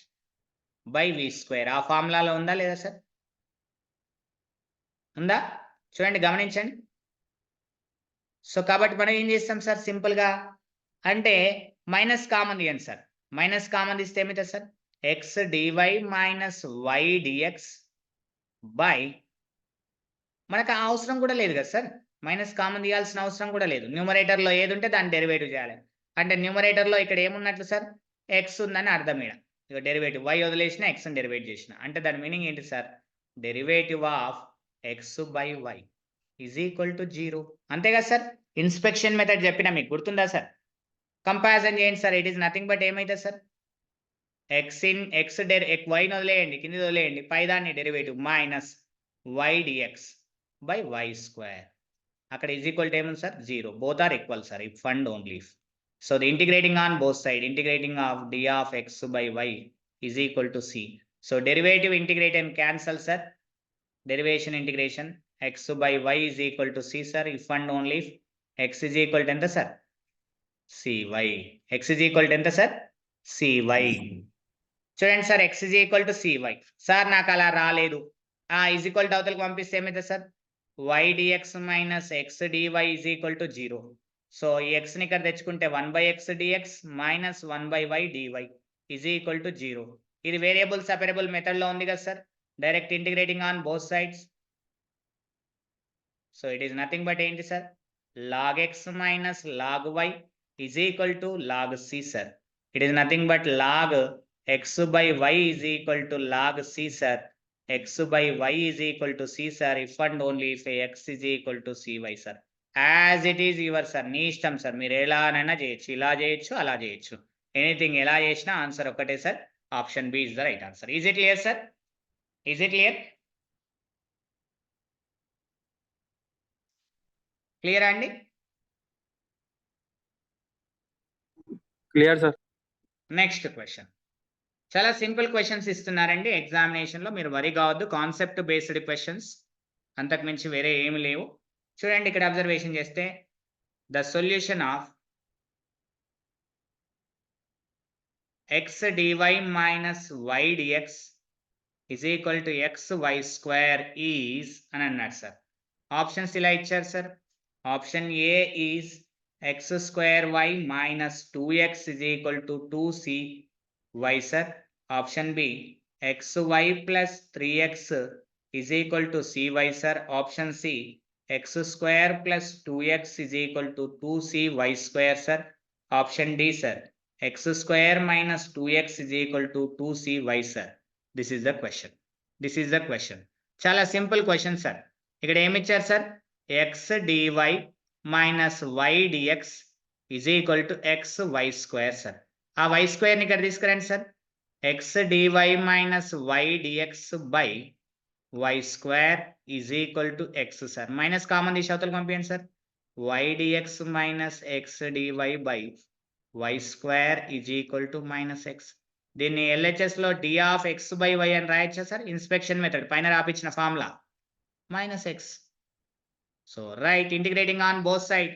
by V square ఆ ఫార్ములాలో ఉందా లేదా సార్? ఉందా? చూడండి, గమనించండి. సో కాబట్టి మనం ఏం చేస్తాం సార్, సింపుల్ గా అంటే మైనస్ కామన్ తీయండి సార్. మైనస్ కామన్ తీస్తే ఏమవుతుంది sir? X dy minus why dx by, మనకు ఆ అవసరం కూడా లేదు కదా సార్, మైనస్ కామన్ తీయాల్సిన అవసరం కూడా లేదు. న్యూమరేటర్ లో ఏది ఉంటే దాన్ని డెరివేటివ్ చేయాలి. అంటే న్యూమరేటర్ లో ఇక్కడ ఏమున్నట్లు సార్, ఎక్స్ ఉందని అర్థం. ఇక్కడ ఇక డెరివేటివ్ వై వదిలేసిన ఎక్స్ డెరివేట్ చేసిన అంటే దాని మీనింగ్ ఏంటి sir? Derivative of x by y is equal to 0. అంతే కదా సార్? ఇన్స్పెక్షన్ మెథడ్ చెప్పిన మీకు గుర్తుందా సార్? కంపారిజన్ చేయండి sir. It is nothing but ఏమైతే సార్ ఎక్స్ ఇన్ ఎక్స్ వైని వదిలేయండి, కింది వదిలేయండి, పై దాన్ని derivative minus why dx by y square. అక్కడ ఈజ్ ఈక్వల్ టు ఏముంది sir? 0. Both are equal sir if and only if. So the integrating on both side, integrating of d of x by y is equal to c. So derivative integrate and cancel sir. Derivation integration x by y is equal to c sir if and only if x is equal to enta sir? cy. X is equal to enta sir? cy. చూడండి sir, x is equal to cy. Sir నాకు అలా రాలేదు, is equal to అవతలకి పంపిస్తే ఏమైతే sir? y dx minus x dy is equal to 0. So ఈ ఎక్స్ ని ఇక్కడ తెచ్చుకుంటే 1/x dx minus 1/y dy is equal to 0. ఇది వేరియబుల్ సెపరబుల్ మెథడ్ లో ఉంది కదా sir, direct integrating on both sides. So it is nothing but ఏంటి sir? log x minus log y is equal to log c sir. It is nothing but log x by y is equal to log c sir. x by y is equal to c sir if and only if x is equal to cy sir. As it is your sir, నీ ఇష్టం సార్, మీరు ఎలానైనా చేయొచ్చు, ఇలా చేయొచ్చు, అలా చేయొచ్చు, ఎనీథింగ్ ఎలా చేసినా ఆన్సర్ ఒకటే sir. Option B is the right answer. Is it clear sir? Is it clear? Clear అండి? Clear sir. నెక్స్ట్ క్వశ్చన్ చాలా సింపుల్ క్వశ్చన్స్ ఇస్తున్నారండి ఎగ్జామినేషన్ లో, మీరు వరి కావద్దు. కాన్సెప్ట్ బేస్డ్ క్వశ్చన్స్, అంతకు మించి వేరే ఏమి లేవు. చూడండి, ఇక్కడ అబ్జర్వేషన్ చేస్తే the solution of x dy minus why dx is equal to x y square is అని అన్నారు సార్. ఆప్షన్స్ ఇలా ఇచ్చారు sir. Option A is x square y minus 2x is equal to 2cy sir. Option B x y plus 3x is equal to cy sir. Option C x square plus 2x is equal to 2cy square sir. Option D sir, x square minus 2x is equal to 2cy, sir. This is the question. This is the question. చాలా సింపుల్ క్వశ్చన్ సార్. ఇక్కడ ఏమి ఇచ్చారు sir? x dy minus y dx is equal to x y square sir. ఆ y square ని ఇక్కడ తీసుకురండి sir. x dy minus y dx by y square is equal to x sir. Minus common తీసి అవతలకు పంపించండి sir. y dx minus x dy by y square is equal to minus x. దీన్ని LHS లో d of x by y అని రాయొచ్చా సార్? ఇన్స్పెక్షన్ మెథడ్ పైన రాపించిన formula minus x. So right, integrating on both side,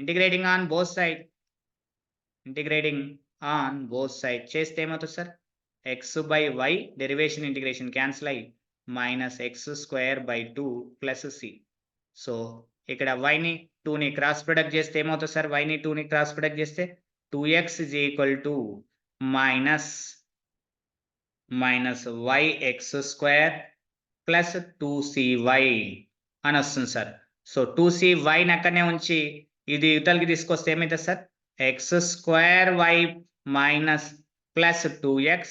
integrating on both side, integrating on both side చేస్తే ఏమవుతుంది sir? x by y derivation integration cancel అయ్యి minus x square by 2 plus c. So ఇక్కడ వైని 2ని క్రాస్ ప్రొడక్ట్ చేస్తే ఏమవుతుంది సార్? వైని 2ని క్రాస్ ప్రొడక్ట్ చేస్తే 2x is equal to minus yx square plus 2cy అని వస్తుంది సార్. సో 2cy అక్కడనే ఉంచి ఇది ఇవతలకి తీసుకొస్తే ఏమవుతుంది sir? x square y minus plus 2x,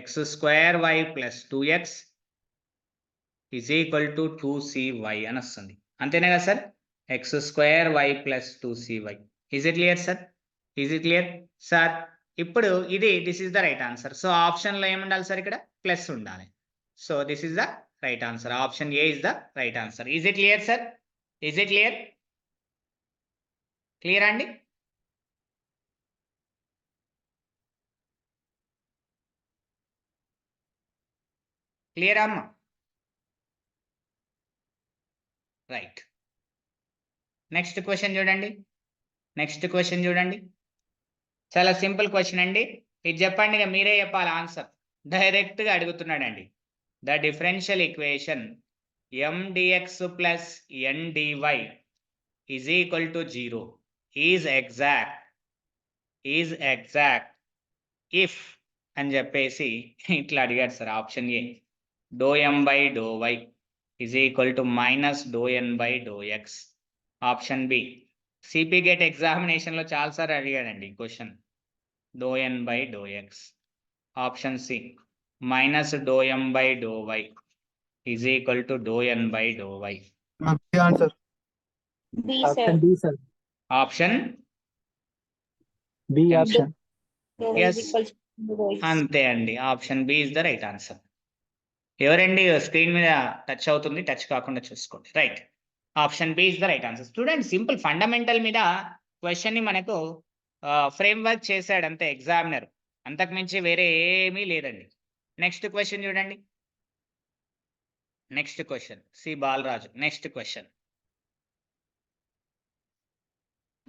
x square y plus 2x is equal to 2cy అని వస్తుంది. అంతేనా కదా sir? x square y plus 2cy. Is it clear sir? Is it clear sir? ఇప్పుడు ఇది this is the right answer. So option లో ఏముండాలి సార్? ఇక్కడ ప్లస్ ఉండాలి. So this is the right answer. Option A is the right answer. Is it clear sir? Is it clear? Clear అండి? క్లియర్ అమ్మా? రైట్. నెక్స్ట్ క్వశ్చన్ చూడండి. నెక్స్ట్ క్వశ్చన్ చూడండి. చాలా సింపుల్ క్వశ్చన్ అండి. ఇది చెప్పండి, ఇక మీరే చెప్పాలి ఆన్సర్. డైరెక్ట్గా అడుగుతున్నాడండి. The differential equation mdx plus ndy is equal to 0 is exact if అని చెప్పేసి ఇట్లా అడిగాడు sir. Option A do m by do y is equal to minus do n by do x. Option B CP GET ఎగ్జామినేషన్లో చాలాసార్లు అడిగాడండి question, do n by do x. Option C minus do m by do y is equal to do n by do y. Answer option B sir. Option B option. Yes. అంతే అండి, option B is the right answer. ఎవరండి స్క్రీన్ మీద టచ్ అవుతుంది? టచ్ కాకుండా చూసుకోండి. Right, option B is the right answer. Student simple fundamental మీద క్వశ్చన్ ని మనకు ఫ్రేమ్ వర్క్ చేశాడు అంతే ఎగ్జామినర్, అంతకుమించి వేరే ఏమీ లేదండి. నెక్స్ట్ క్వశ్చన్ చూడండి. Next question C Balaraju. Next question,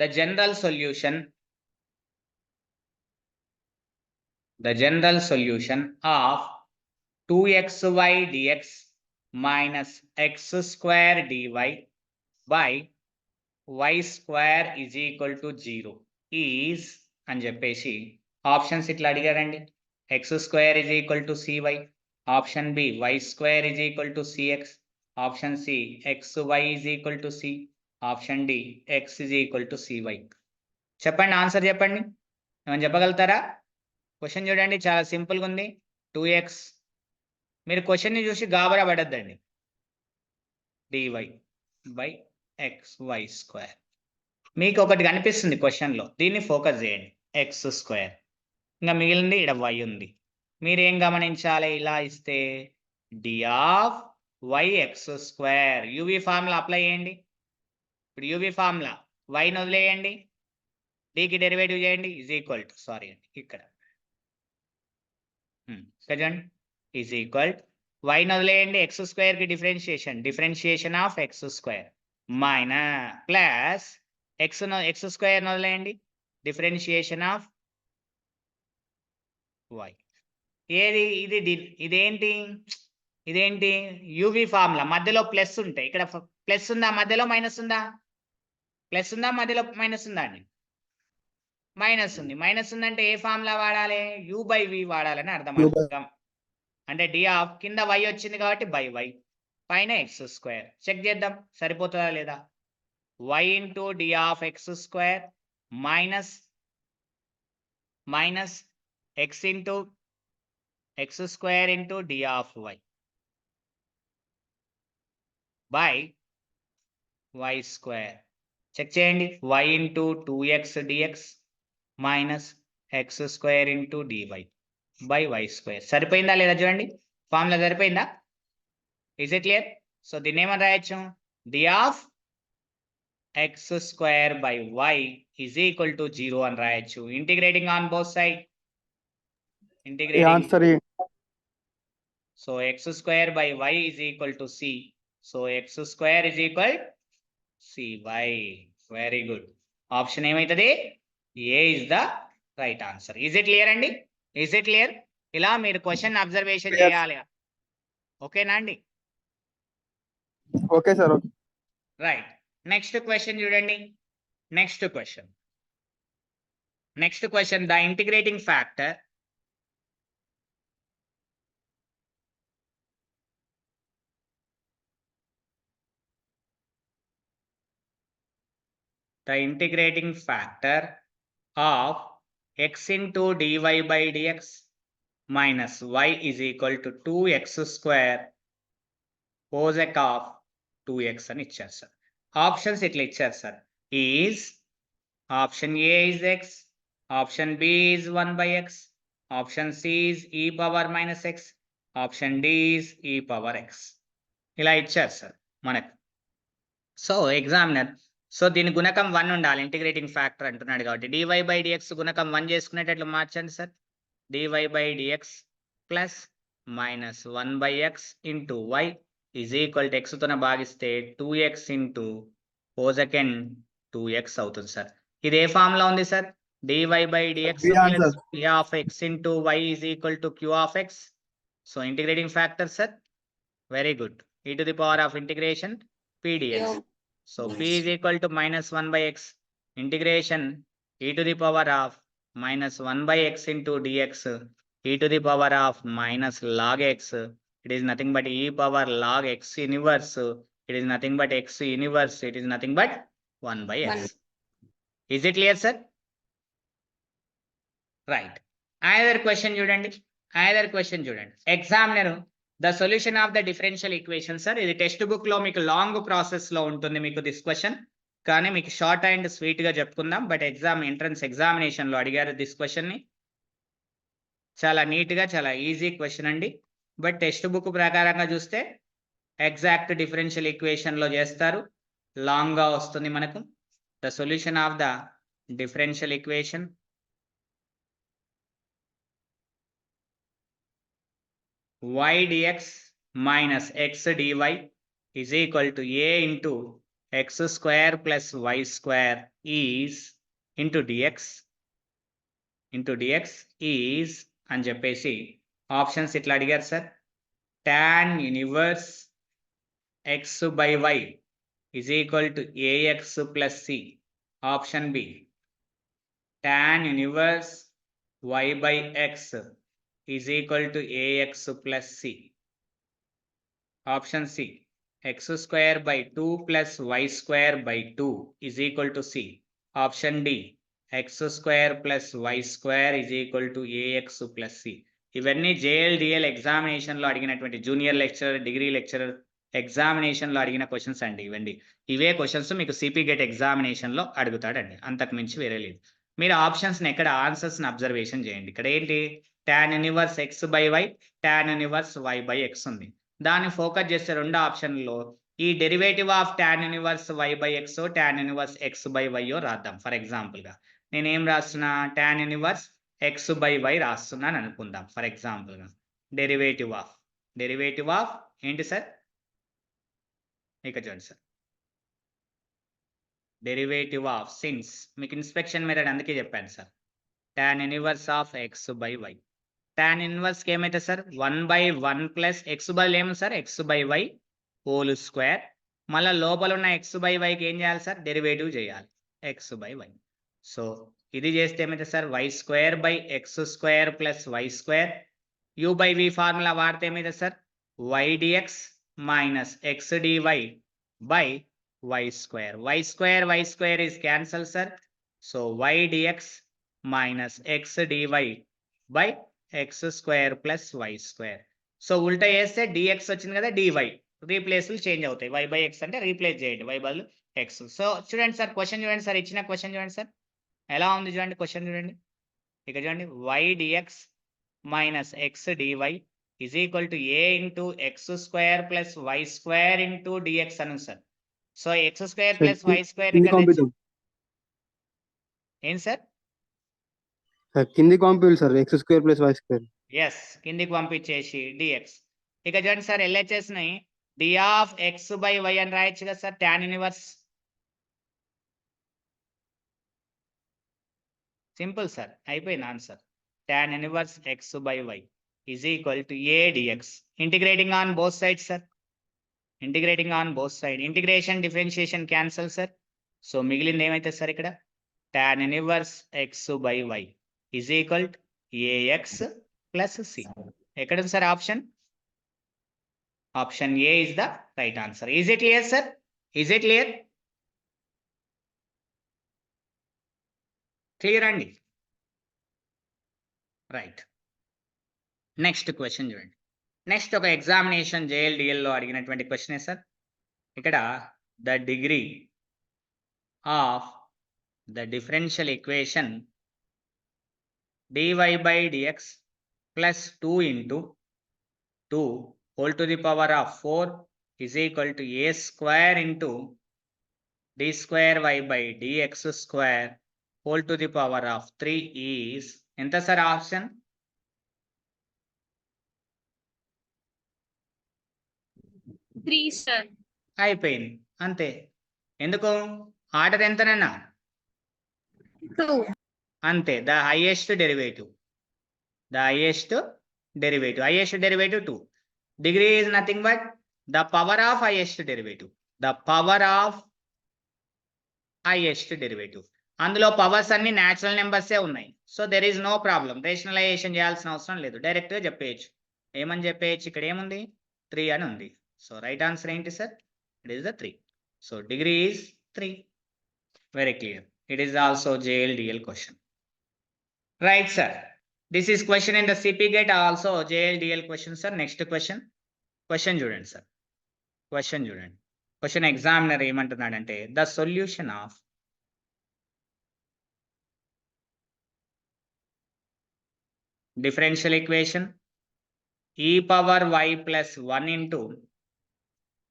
the general solution of 2xy dx minus x square dy by y square is equal to 0 is అని చెప్పేసి ఆప్షన్స్ ఇట్లా అడిగారండి. x square is equal to cy, option B y square is equal to cx, option C xy is equal to c, option D x is equal to cy. చెప్పండి ఆన్సర్ చెప్పండి. ఏమైనా చెప్పగలుగుతారా? క్వశ్చన్ చూడండి, చాలా సింపుల్గా ఉంది. 2x, మీరు క్వశ్చన్ని చూసి గాబరా పడద్దండి. dy బై xy స్క్వేర్ మీకు ఒకటి కనిపిస్తుంది క్వశ్చన్లో, దీన్ని ఫోకస్ చేయండి. ఎక్స్ స్క్వేర్, ఇంకా మిగిలింది ఇక్కడ y ఉంది. మీరేం గమనించాలి? ఇలా ఇస్తే d of y x square UV formula apply చేయండి. ఇప్పుడు యూవీ ఫార్ములా వైని వదిలేయండి, డికి డెరివేటివ్ చేయండి, ఈజ్ ఈక్వల్ టు సారీ అండి ఇక్కడ చూడండి, ఈజ్ ఈక్వల్ వైని వదిలేయండి, ఎక్స్ స్క్వేర్ కి differentiation of x square minus plus x square వదిలేయండి, డిఫరెన్షియేషన్ ఆఫ్ వై. ఏది ఇదేంటి యూవి ఫార్ములా మధ్యలో ప్లస్ ఉంటాయి. ఇక్కడ ప్లస్ ఉందా? మధ్యలో మైనస్ ఉందా? ప్లస్ ఉందా? మధ్యలో మైనస్ ఉందా అండి? మైనస్ ఉంది. మైనస్ ఉందంటే ఏ ఫార్ములా వాడాలి? యూ బై వి వాడాలని అర్థం. అంటే డి ఆఫ్ కింద వై వచ్చింది కాబట్టి బై వై, పైన ఎక్స్ స్క్వేర్. చెక్ చేద్దాం సరిపోతుందా లేదా. Y into d of x square minus minus x into x square into d of y by y square. Check చేయండి. y into 2x dx minus x square into dy by y square. సరిపోయిందా లేదా చూడండి, ఫార్ములా సరిపోయిందా? Is it clear? సో దీన్ని ఏమని రాయొచ్చు? d of x square by y is equal to 0 అని రాయొచ్చు. Integrating on both side. Answer integrating. So x square by y is equal to c. So x square is equal cy. Very good. Option ఏమైతుంది? A is the right answer. Is it clear అండి? Is it clear? ఇలా మీరు క్వశ్చన్ అబ్జర్వేషన్ Clear. చేయాలి. ఓకేనా అండి? Okay, sir. Okay. Right. Next question చూడండి. Next question the integrating factor of x into dy by dx minus y is equal to 2x square cosec of 2x అని ఇచ్చారు సార్. ఆప్షన్స్ ఇట్లా ఇచ్చారు sir. Is option A is x, option B is 1 by x, option C is e power minus x, option D is e power x. ఇలా ఇచ్చారు సార్ మనకు. సో ఎగ్జామినర్ దీని గుణకం 1 ఉండాలి, ఇంటిగ్రేటింగ్ ఫ్యాక్టర్ అంటున్నాడు కాబట్టి dy by dx గుణకం 1 చేసుకునేటట్లు మార్చండి sir. dy by dx plus minus 1 by x into y is equal to x తోనే భాగిస్తే 2x ఇంటూ కోసెకెన్ 2x అవుతుంది సార్. ఇది ఏ ఫామ్ లో ఉంది sir? dy by dx plus p of x into y is equal to q of x. So integrating factor sir. Very good. e to the power of integration p dx. So p is equal to minus 1 by x integration e to the power of minus 1 by x into dx e to the power of minus log x. It is nothing but e power log x inverse. It is nothing but x inverse. It is nothing but 1 by x. Is it clear, sir? Right. Another question చూడండి. Examiner the solution of the differential equation sir. ఇది టెక్స్ట్ బుక్ లో మీకు లాంగ్ ప్రాసెస్ లో ఉంటుంది మీకు దిస్ క్వశ్చన్, కానీ మీకు షార్ట్ అండ్ స్వీట్ గా చెప్పుకుందాం. బట్ ఎంట్రన్స్ ఎగ్జామినేషన్ లో అడిగారు దిస్ క్వశ్చన్ ని. చాలా నీట్ గా చాలా ఈజీ క్వశ్చన్ అండి. బట్ టెక్స్ట్ బుక్ ప్రకారంగా చూస్తే ఎగ్జాక్ట్ డిఫరెన్షియల్ ఈక్వేషన్ లో చేస్తారు, లాంగ్ గా వస్తుంది మనకు. The solution of the differential equation y dx minus x dy is equal to a into x square plus y square is into dx is అని చెప్పేసి ఆప్షన్స్ ఇట్లా అడిగారు sir. tan inverse x by y is equal to ax plus c. Option B tan inverse y by x is equal to ax plus c. Option C x square by 2 plus y square by 2 is equal to c. Option D x square plus y square is equal to ax plus c. ఇవన్నీ JLDL ఎగ్జామినేషన్ లో అడిగినటువంటి junior lecturer, degree lecturer examination లో అడిగిన క్వశ్చన్స్ అండి ఇవండి. ఇవే క్వశ్చన్స్ మీకు సిపి గెట్ ఎగ్జామినేషన్ లో అడుగుతాడండి, అంతకు మించి వేరే లేదు. మీరు ఆప్షన్స్ ని ఎక్కడ ఆన్సర్స్ ని అబ్జర్వేషన్ చేయండి. ఇక్కడ ఏంటి? tan inverse x by y, tan inverse y by x ఉంది. దాన్ని ఫోకస్ చేస్తే రెండు ఆప్షన్లో ఈ derivative of tan inverse y by x tan inverse x by y రాద్దాం. ఫర్ ఎగ్జాంపుల్ గా నేను ఏం రాస్తున్నా? tan inverse x by y రాస్తున్నాను అనుకుందాం. ఫర్ ఎగ్జాంపుల్ గా డెరివేటివ్ ఆఫ్ ఏంటి సార్? ఇక చూడండి సార్, డెరివేటివ్ ఆఫ్ సిన్స్ మీకు ఇన్స్పెక్షన్ మెథడ్ అందుకే చెప్పాను sir. tan inverse of x by y. tan inverse కి ఏమైతే సార్ 1 by 1 ప్లస్ ఎక్స్ బదులు ఏమి sir x by y whole square. మళ్ళీ లోపల ఉన్న x by y కి ఏం చేయాలి సార్? డెరివేటివ్ చేయాలి x by y. సో ఇది చేస్తే ఏమైతే sir y square by X square plus y square. u by v formula వాడితే ఏమైతే sir y dx minus x dy by y square. y square is cancel sir. So y dx minus x dy by x square plus y square. So ఉల్టా చేస్తే dx వచ్చింది కదా dy రీప్లేస్లు చేంజ్ అవుతాయి. y by x అంటే రీప్లేస్ చేయండి, y బదులు x. సో చూడండి సార్, క్వశ్చన్ చూడండి సార్, ఇచ్చిన క్వశ్చన్ చూడండి సార్ ఎలా ఉంది చూడండి, క్వశ్చన్ చూడండి ఇక్కడ చూడండి, y dx minus x dy is equal to a into x square plus y square into dx అని sir. So x square plus y square ఇక్కడ పంపిద్దాం ఏం సార్? కింది పంపించాలి sir, x square plus y square. Yes, కిందికి పంపించేసి dx. ఇక చూడండి సార్, LHS ని d of x by y అని రాయొచ్చు కదా sir, tan inverse. Simple sir, అయిపోయింది answer. tan inverse x by y is equal to a dx. Integrating on both side sir, integrating on both side, integration differentiation cancel sir. So మిగిలింది ఏమైతే సార్ ఇక్కడ, tan inverse x by y is equal to ax plus c. ఎక్కడ ఉంది sir option? Option A is the right answer. Is it clear sir? Is it clear? Clear అండి, రైట్. నెక్స్ట్ క్వశ్చన్ చూడండి. నెక్స్ట్ ఒక ఎగ్జామినేషన్ JLDL లో అడిగినటువంటి క్వశ్చనే సార్. ఇక్కడ the degree of the differential equation dy by dx plus 2 into 2 whole to the power of 4 is equal to a square into d square y by dx square whole to the power of 3 is ఎంత సార్ ఆప్షన్? అయిపోయింది అంతే. ఎందుకు ఆర్డర్ ఎంతనన్నా అంతే, the highest derivative, the highest derivative, highest derivative 2. Degree is nothing but the power of highest derivative, the power of highest derivative. అందులో పవర్స్ అన్ని న్యాచురల్ నెంబర్సే ఉన్నాయి. So there is no problem, rationalization చేయాల్సిన అవసరం లేదు, డైరెక్ట్గా చెప్పేయచ్చు. ఏమని చెప్పేయచ్చు, ఇక్కడ ఏముంది 3 అని ఉంది. సో రైట్ ఆన్సర్ ఏంటి sir? It is the 3. So degree is 3. Very clear. It is also JLDL question. Right, sir. This is question in the CP gate, also JLDL question, sir. Next question. Question చూడండి సార్, క్వశ్చన్ చూడండి. క్వశ్చన్ ఎగ్జామినర్ ఏమంటున్నాడంటే the solution of differential equation e power y plus 1 into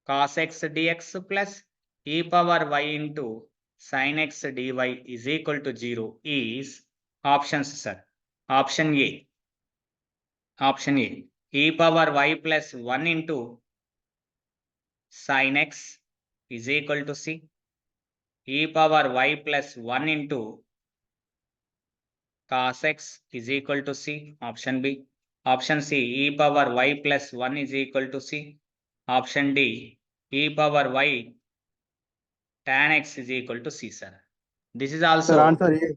cos x dx plus e power y into sin x dy is equal to 0 is options sir. Option A. Option A. E power y plus 1 into sin x is equal to c. E power y plus 1 into cos x is equal to c. Option B. Option C. E power y plus 1 is equal to c. Option D. E power y tan x is equal to c, sir. This is also answer A.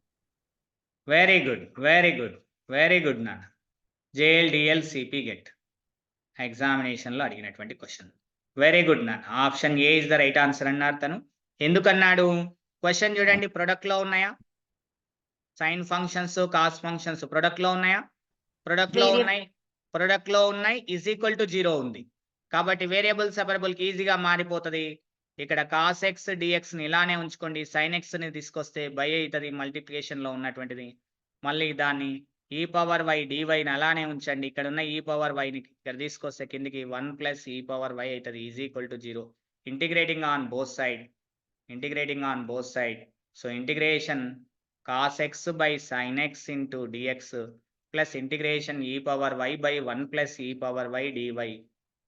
very good, very good, very good na. JLDL CP get examination లో అడిగినటువంటి క్వశ్చన్. వెరీ గుడ్ నా. Option A is the right answer అన్నారు తను. ఎందుకన్నాడు? క్వశ్చన్ చూడండి, ప్రొడక్ట్ లో ఉన్నాయా sine functions, cos functions product లో ఉన్నాయా? ప్రొడక్ట్ లో ఉన్నాయి, ప్రొడక్ట్ లో ఉన్నాయి, ఈజ్ ఈక్వల్ టు 0 ఉంది. కాబట్టి వేరియబుల్ సెపరబుల్ కి ఈజీగా మారిపోతుంది. ఇక్కడ కాస్ ఎక్స్ డిఎక్స్ ని ఇలానే ఉంచుకోండి, సైన్ ఎక్స్ ని తీసుకొస్తే బై అవుతుంది మల్టిప్లికేషన్ లో ఉన్నటువంటిది. మళ్ళీ దాన్ని ఈ పవర్ వై డివైని అలానే ఉంచండి, ఇక్కడ ఉన్న ఈ పవర్ వైని ఇక్కడ తీసుకొస్తే కిందికి 1 ప్లస్ ఈ పవర్ వై అవుతుంది is equal to 0. Integrating on both side, integrating on both side. So integration cos x by sine x into dx plus integration e power y by 1 plus e power y dy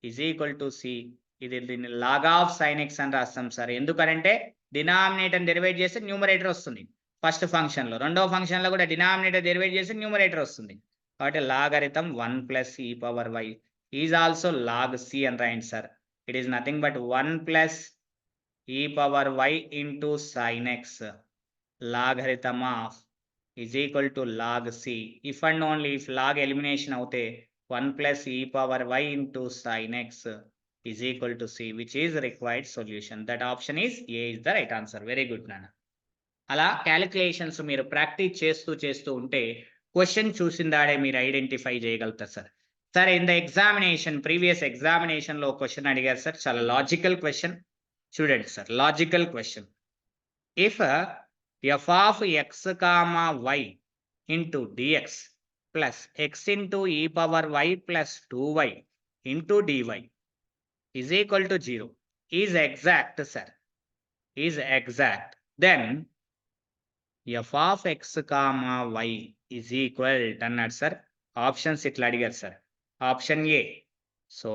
is equal to c. ఇది దీన్ని లాగ్ ఆఫ్ సైన్ ఎక్స్ అని రాస్తాం సార్. ఎందుకంటే డినామినేటర్ డెరివేట్ చేస్తే న్యూమరేటర్ వస్తుంది ఫస్ట్ ఫంక్షన్ లో, రెండో ఫంక్షన్ లో కూడా డినామినేటర్ డెరివేట్ చేస్తే న్యూమరేటర్ వస్తుంది. కాబట్టి logarithm 1 plus e power why is also log c అని రాయండి sir. It is nothing but 1 plus e power y into sine x logarithm of is equal to log c. If and only if log elimination అవుతే 1 plus e power y into sine x is equal to c, which is required solution. That option is A is the right answer. Very good, Nana. అలా క్యాలిక్యులేషన్స్ మీరు ప్రాక్టీస్ చేస్తూ ఉంటే క్వశ్చన్ చూసిందాడే మీరు ఐడెంటిఫై చేయగలుగుతారు సార్. Sir in the examination previous ఎగ్జామినేషన్లో క్వశ్చన్ అడిగారు సార్, చాలా లాజికల్ క్వశ్చన్. చూడండి sir, logical question. If f of x comma y into dx plus x into e power y plus 2y into dy is equal to 0 is exact sir, is exact, then f of x comma y is equal అన్నాడు సార్. ఆప్షన్స్ ఇట్లా అడిగారు sir. Option A, so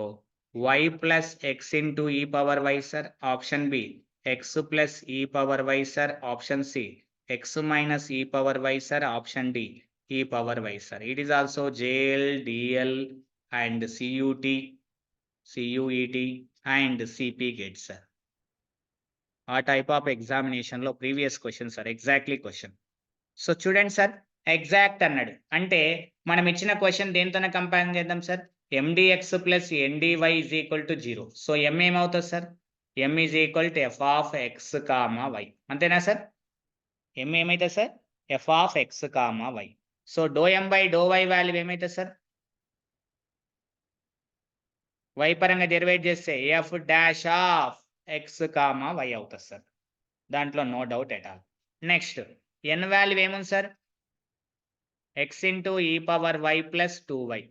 y plus x into e power y sir. Option B, x plus e power y sir. Option C, x minus e power y sir. Option D, e power y sir. It is also JL, DL and CUT, CUET and CP GET sir. ఆ టైప్ ఆఫ్ ఎగ్జామినేషన్లో previous question sir, exactly question. So చూడండి సార్, ఎగ్జాక్ట్ అన్నాడు అంటే మనం ఇచ్చిన క్వశ్చన్ దేనితోనే కంపేర్ చేద్దాం sir, ఎండిఎక్స్ plus n dy is equal to 0. So m ఏమవుతుంది sir, m is equal to f of x comma y, అంతేనా సార్? ఎం ఏమైతుంది sir, F of x comma y. So do m by do y value ఏమైతుంది సార్, వై పరంగా డెరివేట్ చేస్తే f dash of x comma y అవుతుంది సార్, దాంట్లో no doubt at all. Next n value ఏముంది sir, x into e power y plus 2y.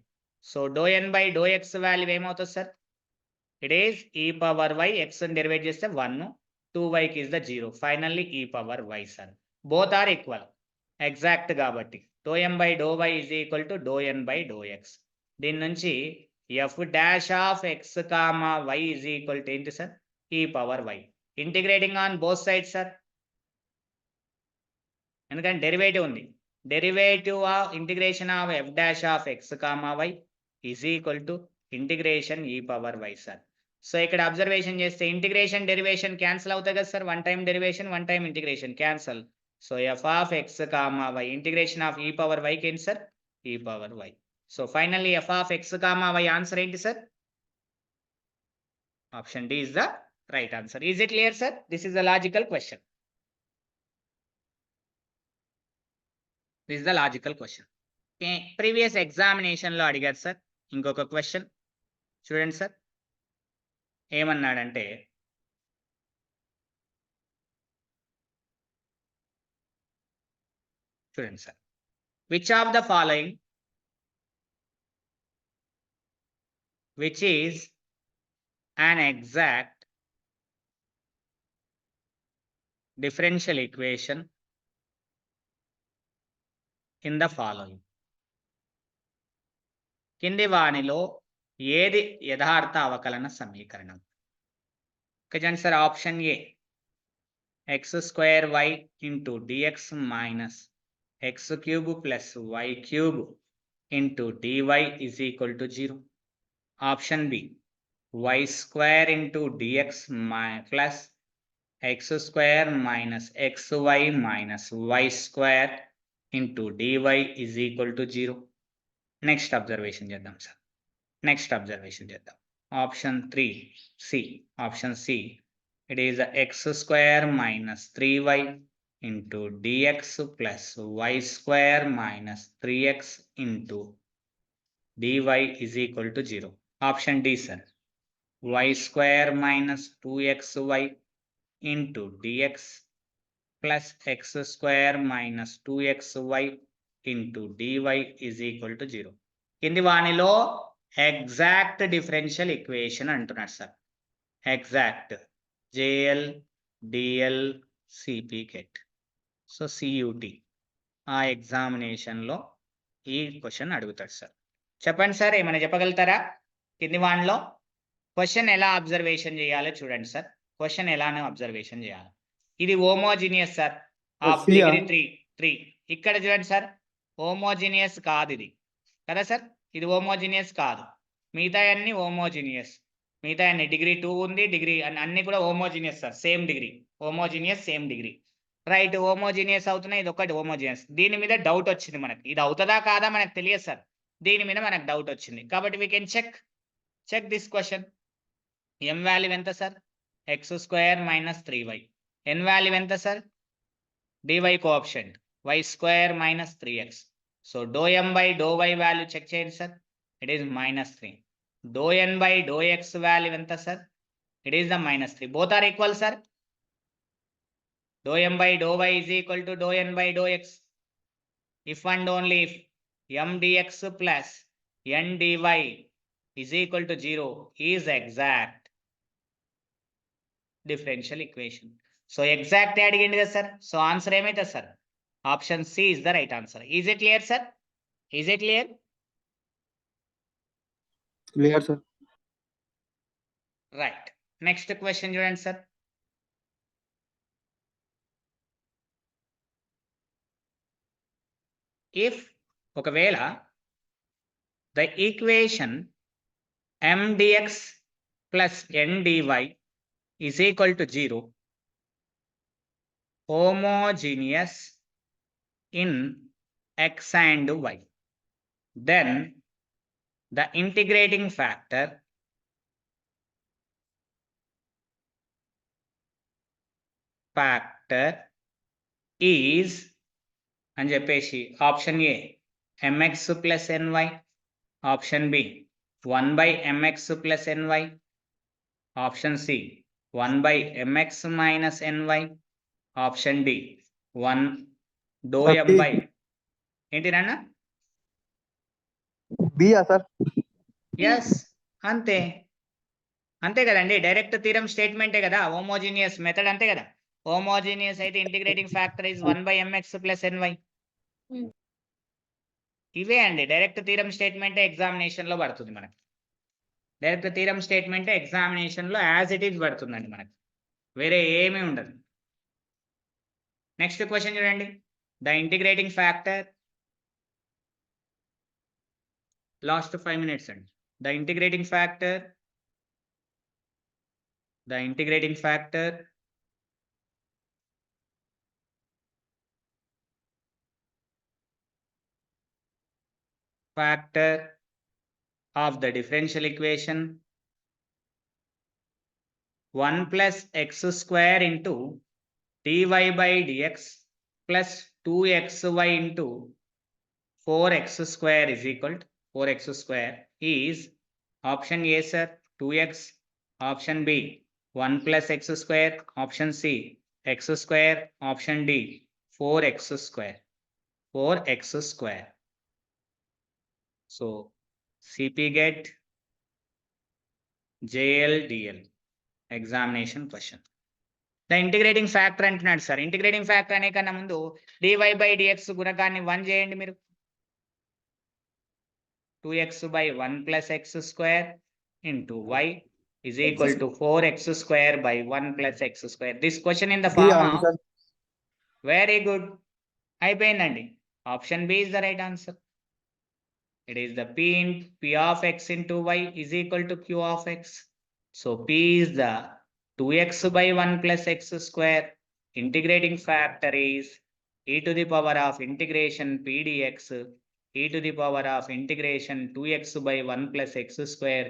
So do n by do x value ఏమవుతుంది sir, it is e power y, x derivate చేస్తే 1, 2yకి is the 0, finally e power y sir. Both are equal, exact కాబట్టి do m by do y is equal to do n by do x. దీని నుంచి f dash of x comma y is equal to ఏంటి sir, e power y. Integrating on both sides sir, ఎందుకంటే డెరివేటివ్ ఉంది. Derivative of integration of F dash of x comma y is equal to integration e power y sir. So ఇక్కడ అబ్జర్వేషన్ చేస్తే ఇంటిగ్రేషన్ డెరివేషన్ క్యాన్సిల్ అవుతాయి కదా sir, one time derivation one time integration cancel. So f of x comma y integration of e power వైకి ఏంటి sir, e power y. So finally f of x comma y answer ఏంటి sir, option D is the right answer. Is it clear sir? This is the logical question. This is the logical question. Previous ఎగ్జామినేషన్లో అడిగారు సార్ ఇంకొక క్వశ్చన్. చూడండి సార్ ఏమన్నాడంటే, చూడండి sir, which of the following which is an exact differential equation in the following. కింది వానిలో ఏది యథార్థ అవకలన సమీకరణం? చూడండి sir, option A x square y into dx minus x cube plus y cube into dy is equal to 0. Option B y square into dx plus x square minus xy minus y square into dy is equal to 0. Next observation చేద్దాం సార్, నెక్స్ట్ అబ్జర్వేషన్ చేద్దాం. Option 3C, option C, it is x square minus 3y into dx plus y square minus 3x into dy is equal to 0. Option D sir, y square minus 2xy into dx plus x square minus 2xy into dy is equal to 0. కింది వానిలో ఎగ్జాక్ట్ డిఫరెన్షియల్ ఈక్వేషన్ అంటున్నాడు sir. Exact JL, DL, CP get. So CUT ఆ ఎగ్జామినేషన్లో ఈ క్వశ్చన్ అడుగుతాడు సార్. చెప్పండి సార్, ఏమైనా చెప్పగలుగుతారా? కింది వానిలో క్వశ్చన్ ఎలా అబ్జర్వేషన్ చేయాలో చూడండి సార్. క్వశ్చన్ ఎలానో అబ్జర్వేషన్ చేయాలి. ఇది హోమోజీనియస్ సార్ ఆఫ్ డిగ్రీ 3. ఇక్కడ చూడండి సార్, హోమోజీనియస్ కాదు ఇది కదా సార్, ఇది హోమోజీనియస్ కాదు. మిగతా అన్ని హోమోజీనియస్, మిగతా అన్ని డిగ్రీ 2 ఉంది, డిగ్రీ అన్ని కూడా homogeneous sir, same degree, homogeneous same degree. Right, homogeneous అవుతున్నాయి, ఇది ఒకటి హోమోజీనియస్. దీని మీద డౌట్ వచ్చింది మనకి, ఇది అవుతుందా కాదా మనకు తెలియదు సార్, దీని మీద మనకు డౌట్ వచ్చింది కాబట్టి we can check this question. M value ఎంత sir, x square minus 3y. N value ఎంత sir, dy coefficient y square minus 3x. So dou m by dou y value check చేయండి sir, it is -3. dou n by dou x value ఎంత sir, it is the -3. Both are equal sir. dou m by dou y is equal to dou n by dou x. If and only if m dx plus n dy is equal to 0 is exact differential equation. So exact అడిగింది కదా సార్. సో ఆన్సర్ ఏమైతే sir, option C is the right answer. Is it clear sir? Is it clear? Clear sir. Right. Next question చూడండి సార్. ఇఫ్ ఒకవేళ the equation m dx plus n dy is equal to 0, homogeneous in x and y, then the integrating factor is అని చెప్పేసి option A mx plus ny, option B 1 by mx plus ny, option C 1 by mx minus ny, option D 1 dou m by ఏంటి నాన్న? బియా సార్? ఎస్, అంతే అంతే కదండి. డైరెక్ట్ థీరం స్టేట్మెంటే కదా. హోమోజీనియస్ మెథడ్ అంతే కదా. హోమోజీనియస్ అయితే integrating factor is 1 by mx plus ny. ఇవే అండి డైరెక్ట్ థీరం స్టేట్మెంటే ఎగ్జామినేషన్ లో పడుతుంది మనకి. డైరెక్ట్ థీరం స్టేట్మెంటే ఎగ్జామినేషన్ లో యాజ్ ఇట్ ఈస్ పడుతుందండి మనకి, వేరే ఏమీ ఉండదు. నెక్స్ట్ క్వశ్చన్ చూడండి. The integrating factor, last 5 minutes అండి. The integrating factor of the differential equation 1 plus x square into dy by dx plus 2xy into 4x square is equal to 4x square is option A sir 2x, option B 1 plus x square, option C x square, option D 4x square. So CP get JLDL examination question. The integrating factor అంటున్నాడు సార్. ఇంటిగ్రేటింగ్ ఫ్యాక్టర్ అనే కన్నా ముందు dy by dx గుణకాన్ని 1 చేయండి మీరు. 2x by 1 plus x square into y is equal to 4x square by 1 plus x square. This question in the form of very good. అయిపోయిందండి. Option B is the right answer. It is the p of x into y is equal to q of x. So p is the 2x by 1 plus x square. Integrating factor is e to the power of integration p dx, e to the power of integration 2x by 1 plus x square.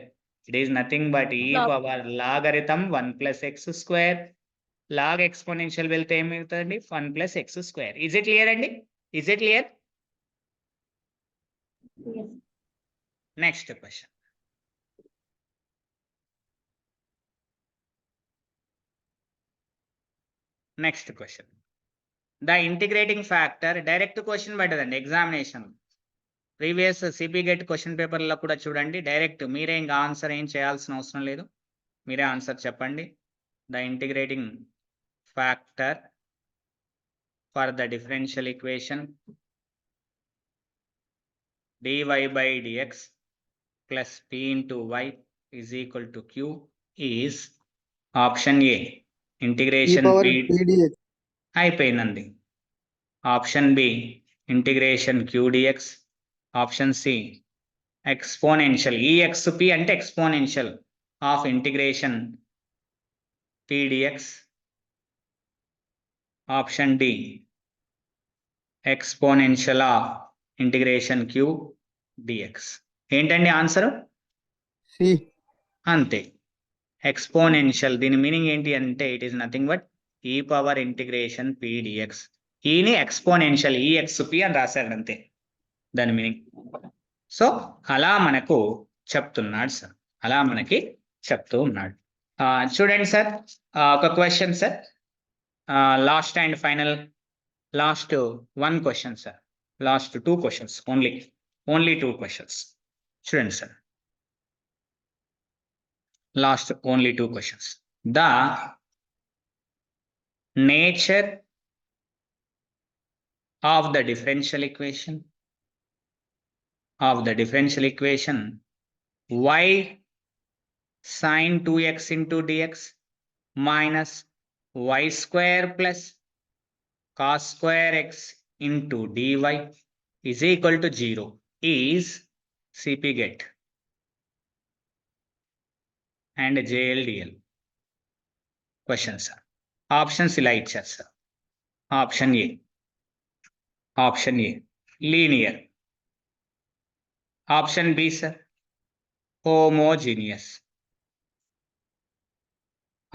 It is nothing but e power logarithm 1 plus x square. Log exponential వెళ్తే ఏమవుతుందండి 1 plus x square. Is it clear అండి? Is it clear? Yes. Next question. Next question. The integrating factor direct question పడ్డదండి examination. Previous CP GET question పేపర్లో కూడా చూడండి. డైరెక్ట్ మీరే ఇంకా ఆన్సర్ ఏం చేయాల్సిన అవసరం లేదు, మీరే ఆన్సర్ చెప్పండి. The integrating factor for the differential equation dy by dx plus p into y is equal to q is option A integration p అయిపోయిందండి. Option B integration q dx, option C exponential exp అంటే exponential of integration p dx, option D exponential of integration q dx. ఏంటండి ఆన్సర్? సి. అంతే. ఎక్స్పోనెన్షియల్ దీని మీనింగ్ ఏంటి అంటే it is nothing but e power integration p dx. ఈని ఎక్స్పోనెన్షియల్ ఈఎక్స్పి అని రాశాడు అంతే దాని మీనింగ్. సో అలా మనకు చెప్తున్నాడు సార్, అలా మనకి చెప్తూ ఉన్నాడు. చూడండి సార్, ఒక question sir, last and final, last 1 question sir, last 2 questions, only 2 questions. చూడండి sir, last only 2 questions. The nature of the differential equation y sin 2x into dx minus y square plus cos square x into dy is equal to 0 is CP get and JLDL. Question sir. Options ఇలా ఇచ్చారు sir. Option A linear, option B sir homogeneous,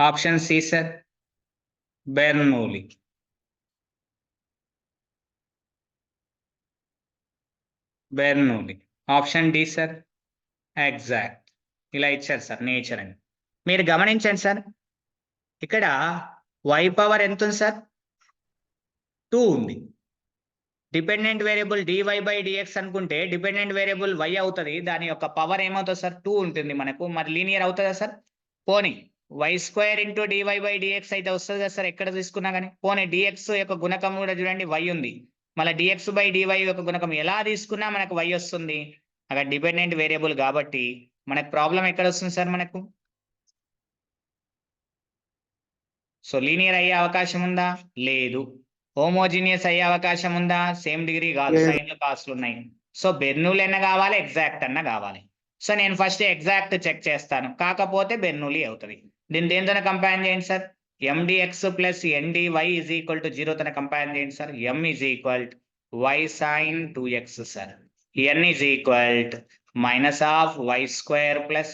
option C sir Bernoulli, option D sir exact. ఇలా ఇచ్చారు సార్ నేచర్ అని. మీరు గమనించండి సార్, ఇక్కడ y పవర్ ఎంత ఉంది సార్? 2 ఉంది. డిపెండెంట్ వేరియబుల్ dy/dx అనుకుంటే డిపెండెంట్ వేరియబుల్ y అవుతుంది, దాని యొక్క పవర్ ఏమవుతుంది సార్? 2 ఉంటుంది మనకు. మరి లీనియర్ అవుతుందా సార్? పోనీ y² ఇంటూ dy/dx అయితే వస్తుంది కదా సార్ ఎక్కడ తీసుకున్నా కానీ. పోనీ dx యొక్క గుణకం కూడా చూడండి y ఉంది, మళ్ళీ dx/dy యొక్క గుణకం ఎలా తీసుకున్నా మనకు y వస్తుంది. అక్కడ డిపెండెంట్ వేరియబుల్ కాబట్టి మనకు ప్రాబ్లం ఎక్కడ వస్తుంది సార్ మనకు? సో లీనియర్ అయ్యే అవకాశం ఉందా? లేదు. హోమోజీనియస్ అయ్యే అవకాశం ఉందా? సేమ్ డిగ్రీ కాదు, సైన్లు కాస్ట్లు ఉన్నాయి. సో బెర్నూలీ అన్న కావాలి, ఎగ్జాక్ట్ అన్న కావాలి. సో నేను ఫస్ట్ ఎగ్జాక్ట్ చెక్ చేస్తాను, కాకపోతే బెర్నూలీ అవుతుంది. దీన్ని దేనితో కంపేర్ చేయండి sir? mdx plus ndy is equal to 0 తన కంపేర్ చేయండి sir. m is equal y sin 2x sir, n is equal minus of y square plus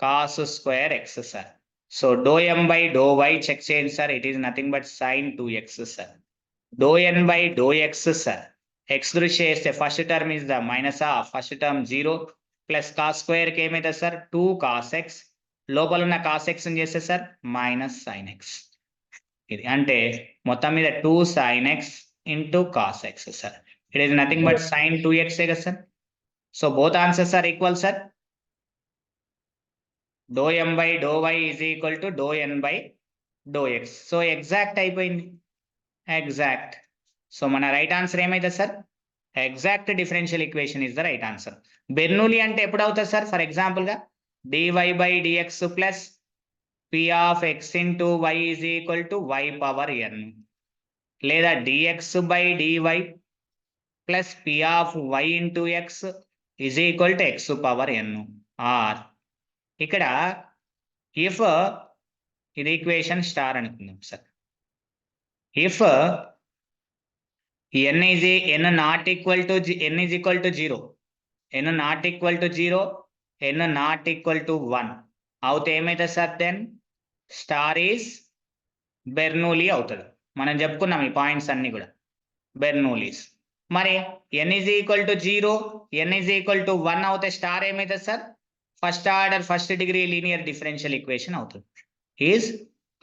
cos square x sir. So do m by do y check చేయండి sir, it is nothing but sin 2x sir. Do n by do x sir, x దృష్టి చేస్తే first term is the minus of first term 0 plus cos square కి ఏమైతే సార్ 2 cos x, లోపల ఉన్న cos x ని చేస్తే సార్ మైనస్ sin x. ఇది అంటే మొత్తం మీద 2 sin x into cos x sir, it is nothing but sin 2x కదా sir. So both answers are equal sir. Do m by do y is equal to do n by do x. So exact అయిపోయింది, ఎగ్జాక్ట్. సో మన రైట్ ఆన్సర్ ఏమైతే sir? Exact differential equation is the right answer. Bernoulli అంటే ఎప్పుడు అవుతుంది సార్? ఫర్ ఎగ్జాంపుల్ గా dy/dx plus p of x into y is equal to y power n, లేదా dx/dy plus p of y into x is equal to x power n. Or ఇక్కడ ఇఫ్ ఇది ఈక్వేషన్ స్టార్ అనుకుందాం sir. If n not equal to 0, n not equal to 0, n not equal to 1 అవుతే ఏమైతే సార్? దెన్ స్టార్ ఈస్ బెర్నూలీ అవుతుంది. మనం చెప్పుకున్నాం ఈ పాయింట్స్ అన్ని కూడా బెర్నూలీస్. మరి n is equal to 0, n is equal to 1 అవుతే స్టార్ ఏమైతే sir? First order first degree linear differential equation అవుతుంది, is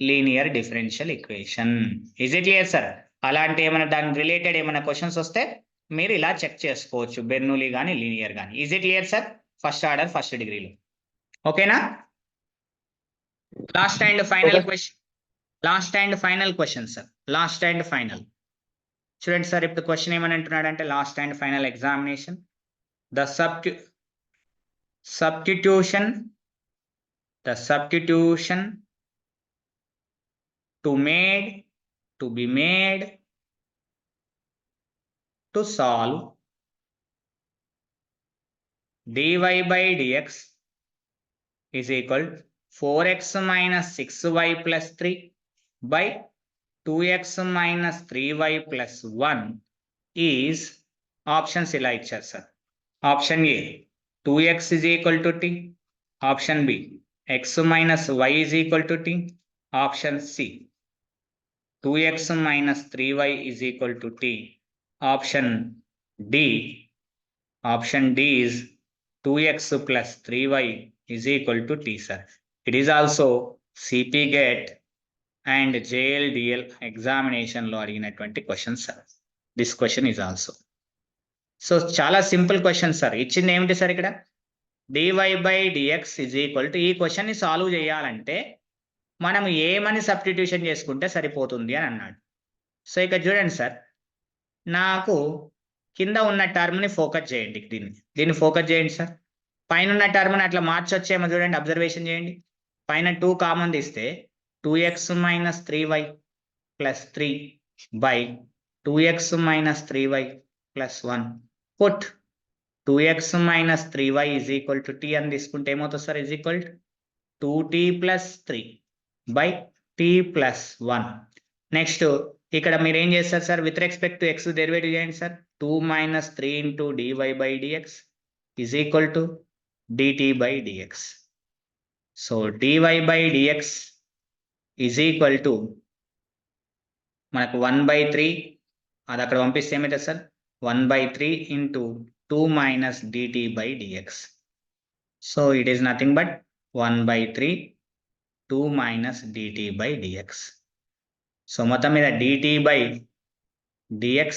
linear differential equation. Is it clear sir? అలాంటి ఏమైనా దాని రిలేటెడ్ ఏమైనా క్వశ్చన్స్ వస్తే మీరు ఇలా చెక్ చేసుకోవచ్చు, బెర్నూలీ కానీ లీనియర్ కానీ. Is it clear sir? First order first డిగ్రీలో ఓకేనా? Last and final question, sir. Last and final చూడండి సార్. ఇప్పుడు క్వశ్చన్ ఏమని అంటున్నాడు అంటే last and final examination, the substitution to be made to solve dy/dx is equal 4x minus 6y plus 3 by 2x minus 3y plus 1 is options ఇలా ఇచ్చారు sir. Option A 2x is equal to t, option B x minus y is equal to t, option C 2x minus 3y is equal to t. Option D is 2x plus 3y is equal to t, sir. It is also CP GATE and JLDL examination లో అడిగినటువంటి question sir. This question is also. So చాలా సింపుల్ క్వశ్చన్ సార్. ఇచ్చింది ఏమిటి సార్ ఇక్కడ? dy by dx is equal to, ఈ క్వశ్చన్ ని సాల్వ్ చేయాలంటే మనం ఏమని సబ్స్టిట్యూషన్ చేసుకుంటే సరిపోతుంది అని అన్నాడు. సో ఇక్కడ చూడండి సార్, నాకు కింద ఉన్న టర్మ్ని ఫోకస్ చేయండి, దీన్ని ఫోకస్ చేయండి సార్. పైన ఉన్న టర్మ్ని అట్లా మార్చొచ్చేమో చూడండి, అబ్జర్వేషన్ చేయండి. పైన 2 కామన్ తీస్తే 2x minus 3y plus 3 by 2x minus 3y plus 1. Put 2x minus 3y is equal to t అని తీసుకుంటే ఏమవుతుంది sir? is equal to 2t plus 3 by t plus 1. Next ఇక్కడ మీరు ఏం చేస్తారు sir? With respect to x derivative చేయండి sir. 2 minus 3 into dy by dx is equal to dt by dx. So dy by dx is equal to మనకు 1/3, అది అక్కడ పంపిస్తే ఏమవుతుంది sir? 1/3 into 2 minus dt by dx. So it is nothing but 1/3 2 minus dt by dx. So మొత్తం మీద dt by dx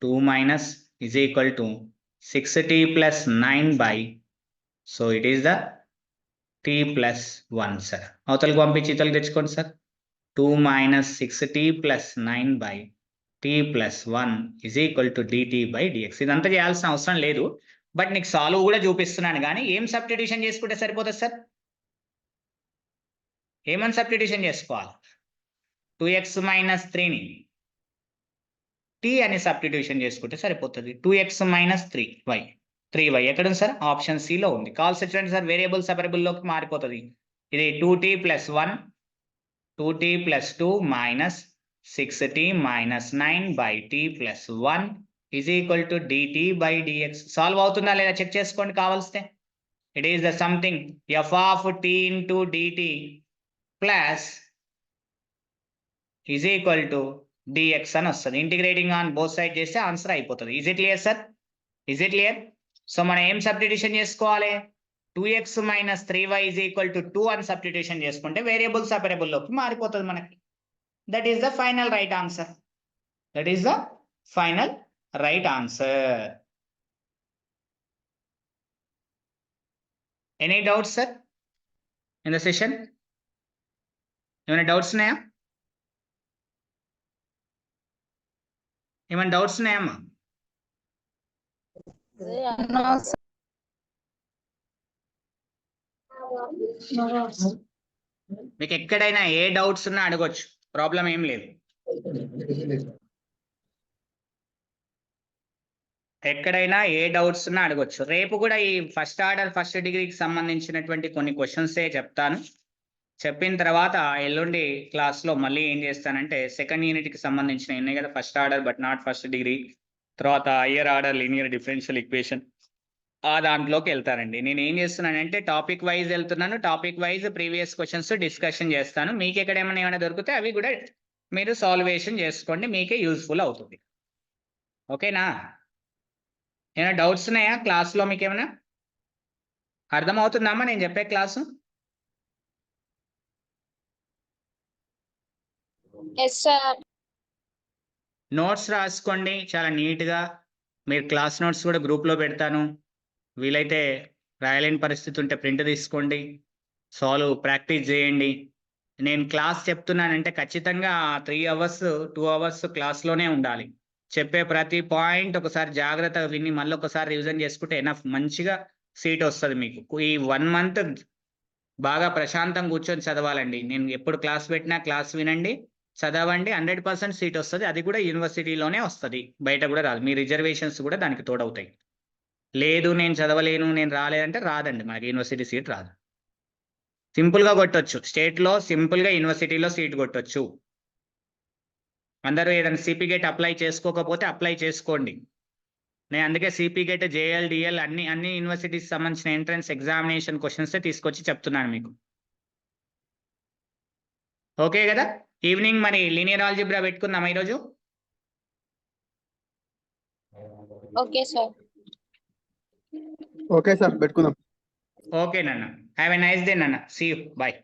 2 minus is equal to 6t plus 9 by, so it is the t plus 1 sir. అవతలకు పంపించి ఇతలకు తెచ్చుకోండి sir. 2 minus 6t plus 9 by t plus 1 is equal to dt by dx. ఇదంతా చేయాల్సిన అవసరం లేదు, బట్ నీకు సాల్వ్ కూడా చూపిస్తున్నాను. కానీ ఏం సబ్స్టిట్యూషన్ చేసుకుంటే సరిపోతుంది సార్? ఏమని సబ్స్టిట్యూషన్ చేసుకోవాలి? 2x minus 3ని t అని సబ్స్టిట్యూషన్ చేసుకుంటే సరిపోతుంది. 2x minus 3y ఎక్కడ ఉంది సార్? ఆప్షన్ సి లో ఉంది. కావాల్సి చూడండి సార్, వేరియబుల్ సెపరబుల్ లోకి మారిపోతుంది. ఇది 2t plus 1 2t plus 2 minus 6t minus 9 by t plus 1 is equal to dt by dx. Solve అవుతుందా లేదా చెక్ చేసుకోండి కావాల్స్తే. It is the something f of t into dt plus is equal to dx అని వస్తుంది. ఇంటిగ్రేటింగ్ ఆన్ బోత్ సైడ్ చేస్తే ఆన్సర్ అయిపోతుంది. Is it clear sir? Is it clear? So మనం ఏం సబ్స్టిట్యూషన్ చేసుకోవాలి? 2x minus 3y is equal to 2 అని సబ్స్టిట్యూషన్ చేసుకుంటే వేరియబుల్ సెపరబుల్ లోకి మారిపోతుంది మనకి. That is the final right answer. That is the final right answer. Any doubts sir in the session? ఏమైనా డౌట్స్ ఉన్నాయా? ఏమైనా డౌట్స్ ఉన్నాయమ్మా? మీకు ఎక్కడైనా ఏ డౌట్స్ ఉన్నా అడగొచ్చు, ప్రాబ్లం ఏం లేదు. ఎక్కడైనా ఏ డౌట్స్ ఉన్నా అడగొచ్చు. రేపు కూడా ఈ ఫస్ట్ ఆర్డర్ ఫస్ట్ డిగ్రీకి సంబంధించినటువంటి కొన్ని క్వశ్చన్సే చెప్తాను. చెప్పిన తర్వాత ఎల్లుండి క్లాస్లో మళ్ళీ ఏం చేస్తానంటే సెకండ్ యూనిట్కి సంబంధించిన ఉన్నాయి కదా, first order but not first degree, తర్వాత higher order linear differential equation, ఆ దాంట్లోకి వెళ్తారండి. నేను ఏం చేస్తున్నానంటే టాపిక్ వైజ్ వెళ్తున్నాను. Topic wise previous questions discussion చేస్తాను. మీకు ఎక్కడ ఏమైనా దొరికితే అవి కూడా మీరు సాల్వేషన్ చేసుకోండి, మీకే యూస్ఫుల్ అవుతుంది. ఓకేనా? ఏమైనా డౌట్స్ ఉన్నాయా క్లాస్లో? మీకు ఏమైనా అర్థమవుతుందమ్మా నేను చెప్పే క్లాసు? నోట్స్ రాసుకోండి చాలా నీట్గా. మీరు క్లాస్ నోట్స్ కూడా గ్రూప్లో పెడతాను. వీలైతే రాయలేని పరిస్థితి ఉంటే ప్రింట్ తీసుకోండి, సాల్వ్ ప్రాక్టీస్ చేయండి. నేను క్లాస్ చెప్తున్నానంటే ఖచ్చితంగా 3 hours 2 hours క్లాస్లోనే ఉండాలి. చెప్పే ప్రతి పాయింట్ ఒకసారి జాగ్రత్తగా విని మళ్ళీ ఒకసారి రివిజన్ చేసుకుంటే ఎనఫ్ మంచిగా సీట్ వస్తుంది మీకు. ఈ 1 month బాగా ప్రశాంతంగా కూర్చొని చదవాలండి. నేను ఎప్పుడు క్లాస్ పెట్టినా క్లాస్ వినండి, చదవండి, 100% సీట్ వస్తుంది. అది కూడా యూనివర్సిటీలోనే వస్తుంది, బయట కూడా రాదు. మీ రిజర్వేషన్స్ కూడా దానికి తోడవుతాయి. లేదు నేను చదవలేను నేను రాలేదంటే రాదండి, మనకి యూనివర్సిటీ సీట్ రాదు. సింపుల్గా కొట్టొచ్చు, స్టేట్లో సింపుల్గా యూనివర్సిటీలో సీట్ కొట్టొచ్చు. అందరూ ఏదైనా సిపి గేట్ అప్లై చేసుకోకపోతే అప్లై చేసుకోండి. నేను అందుకే సిపి గేట్ జేఎల్ డిఎల్ అన్ని యూనివర్సిటీకి సంబంధించిన ఎంట్రన్స్ ఎగ్జామినేషన్ క్వశ్చన్స్ తీసుకొచ్చి చెప్తున్నాను మీకు. ఓకే కదా? ఈవినింగ్ మరి లీనియర్ ఆల్జిబ్రా పెట్టుకుందామా ఈరోజు? Okay sir. ఓకే సార్ పెట్టుకుందాం. ఓకే నాన్న. హ్యావ్ ఎ నైస్ డే నాన్న. See you. బాయ్.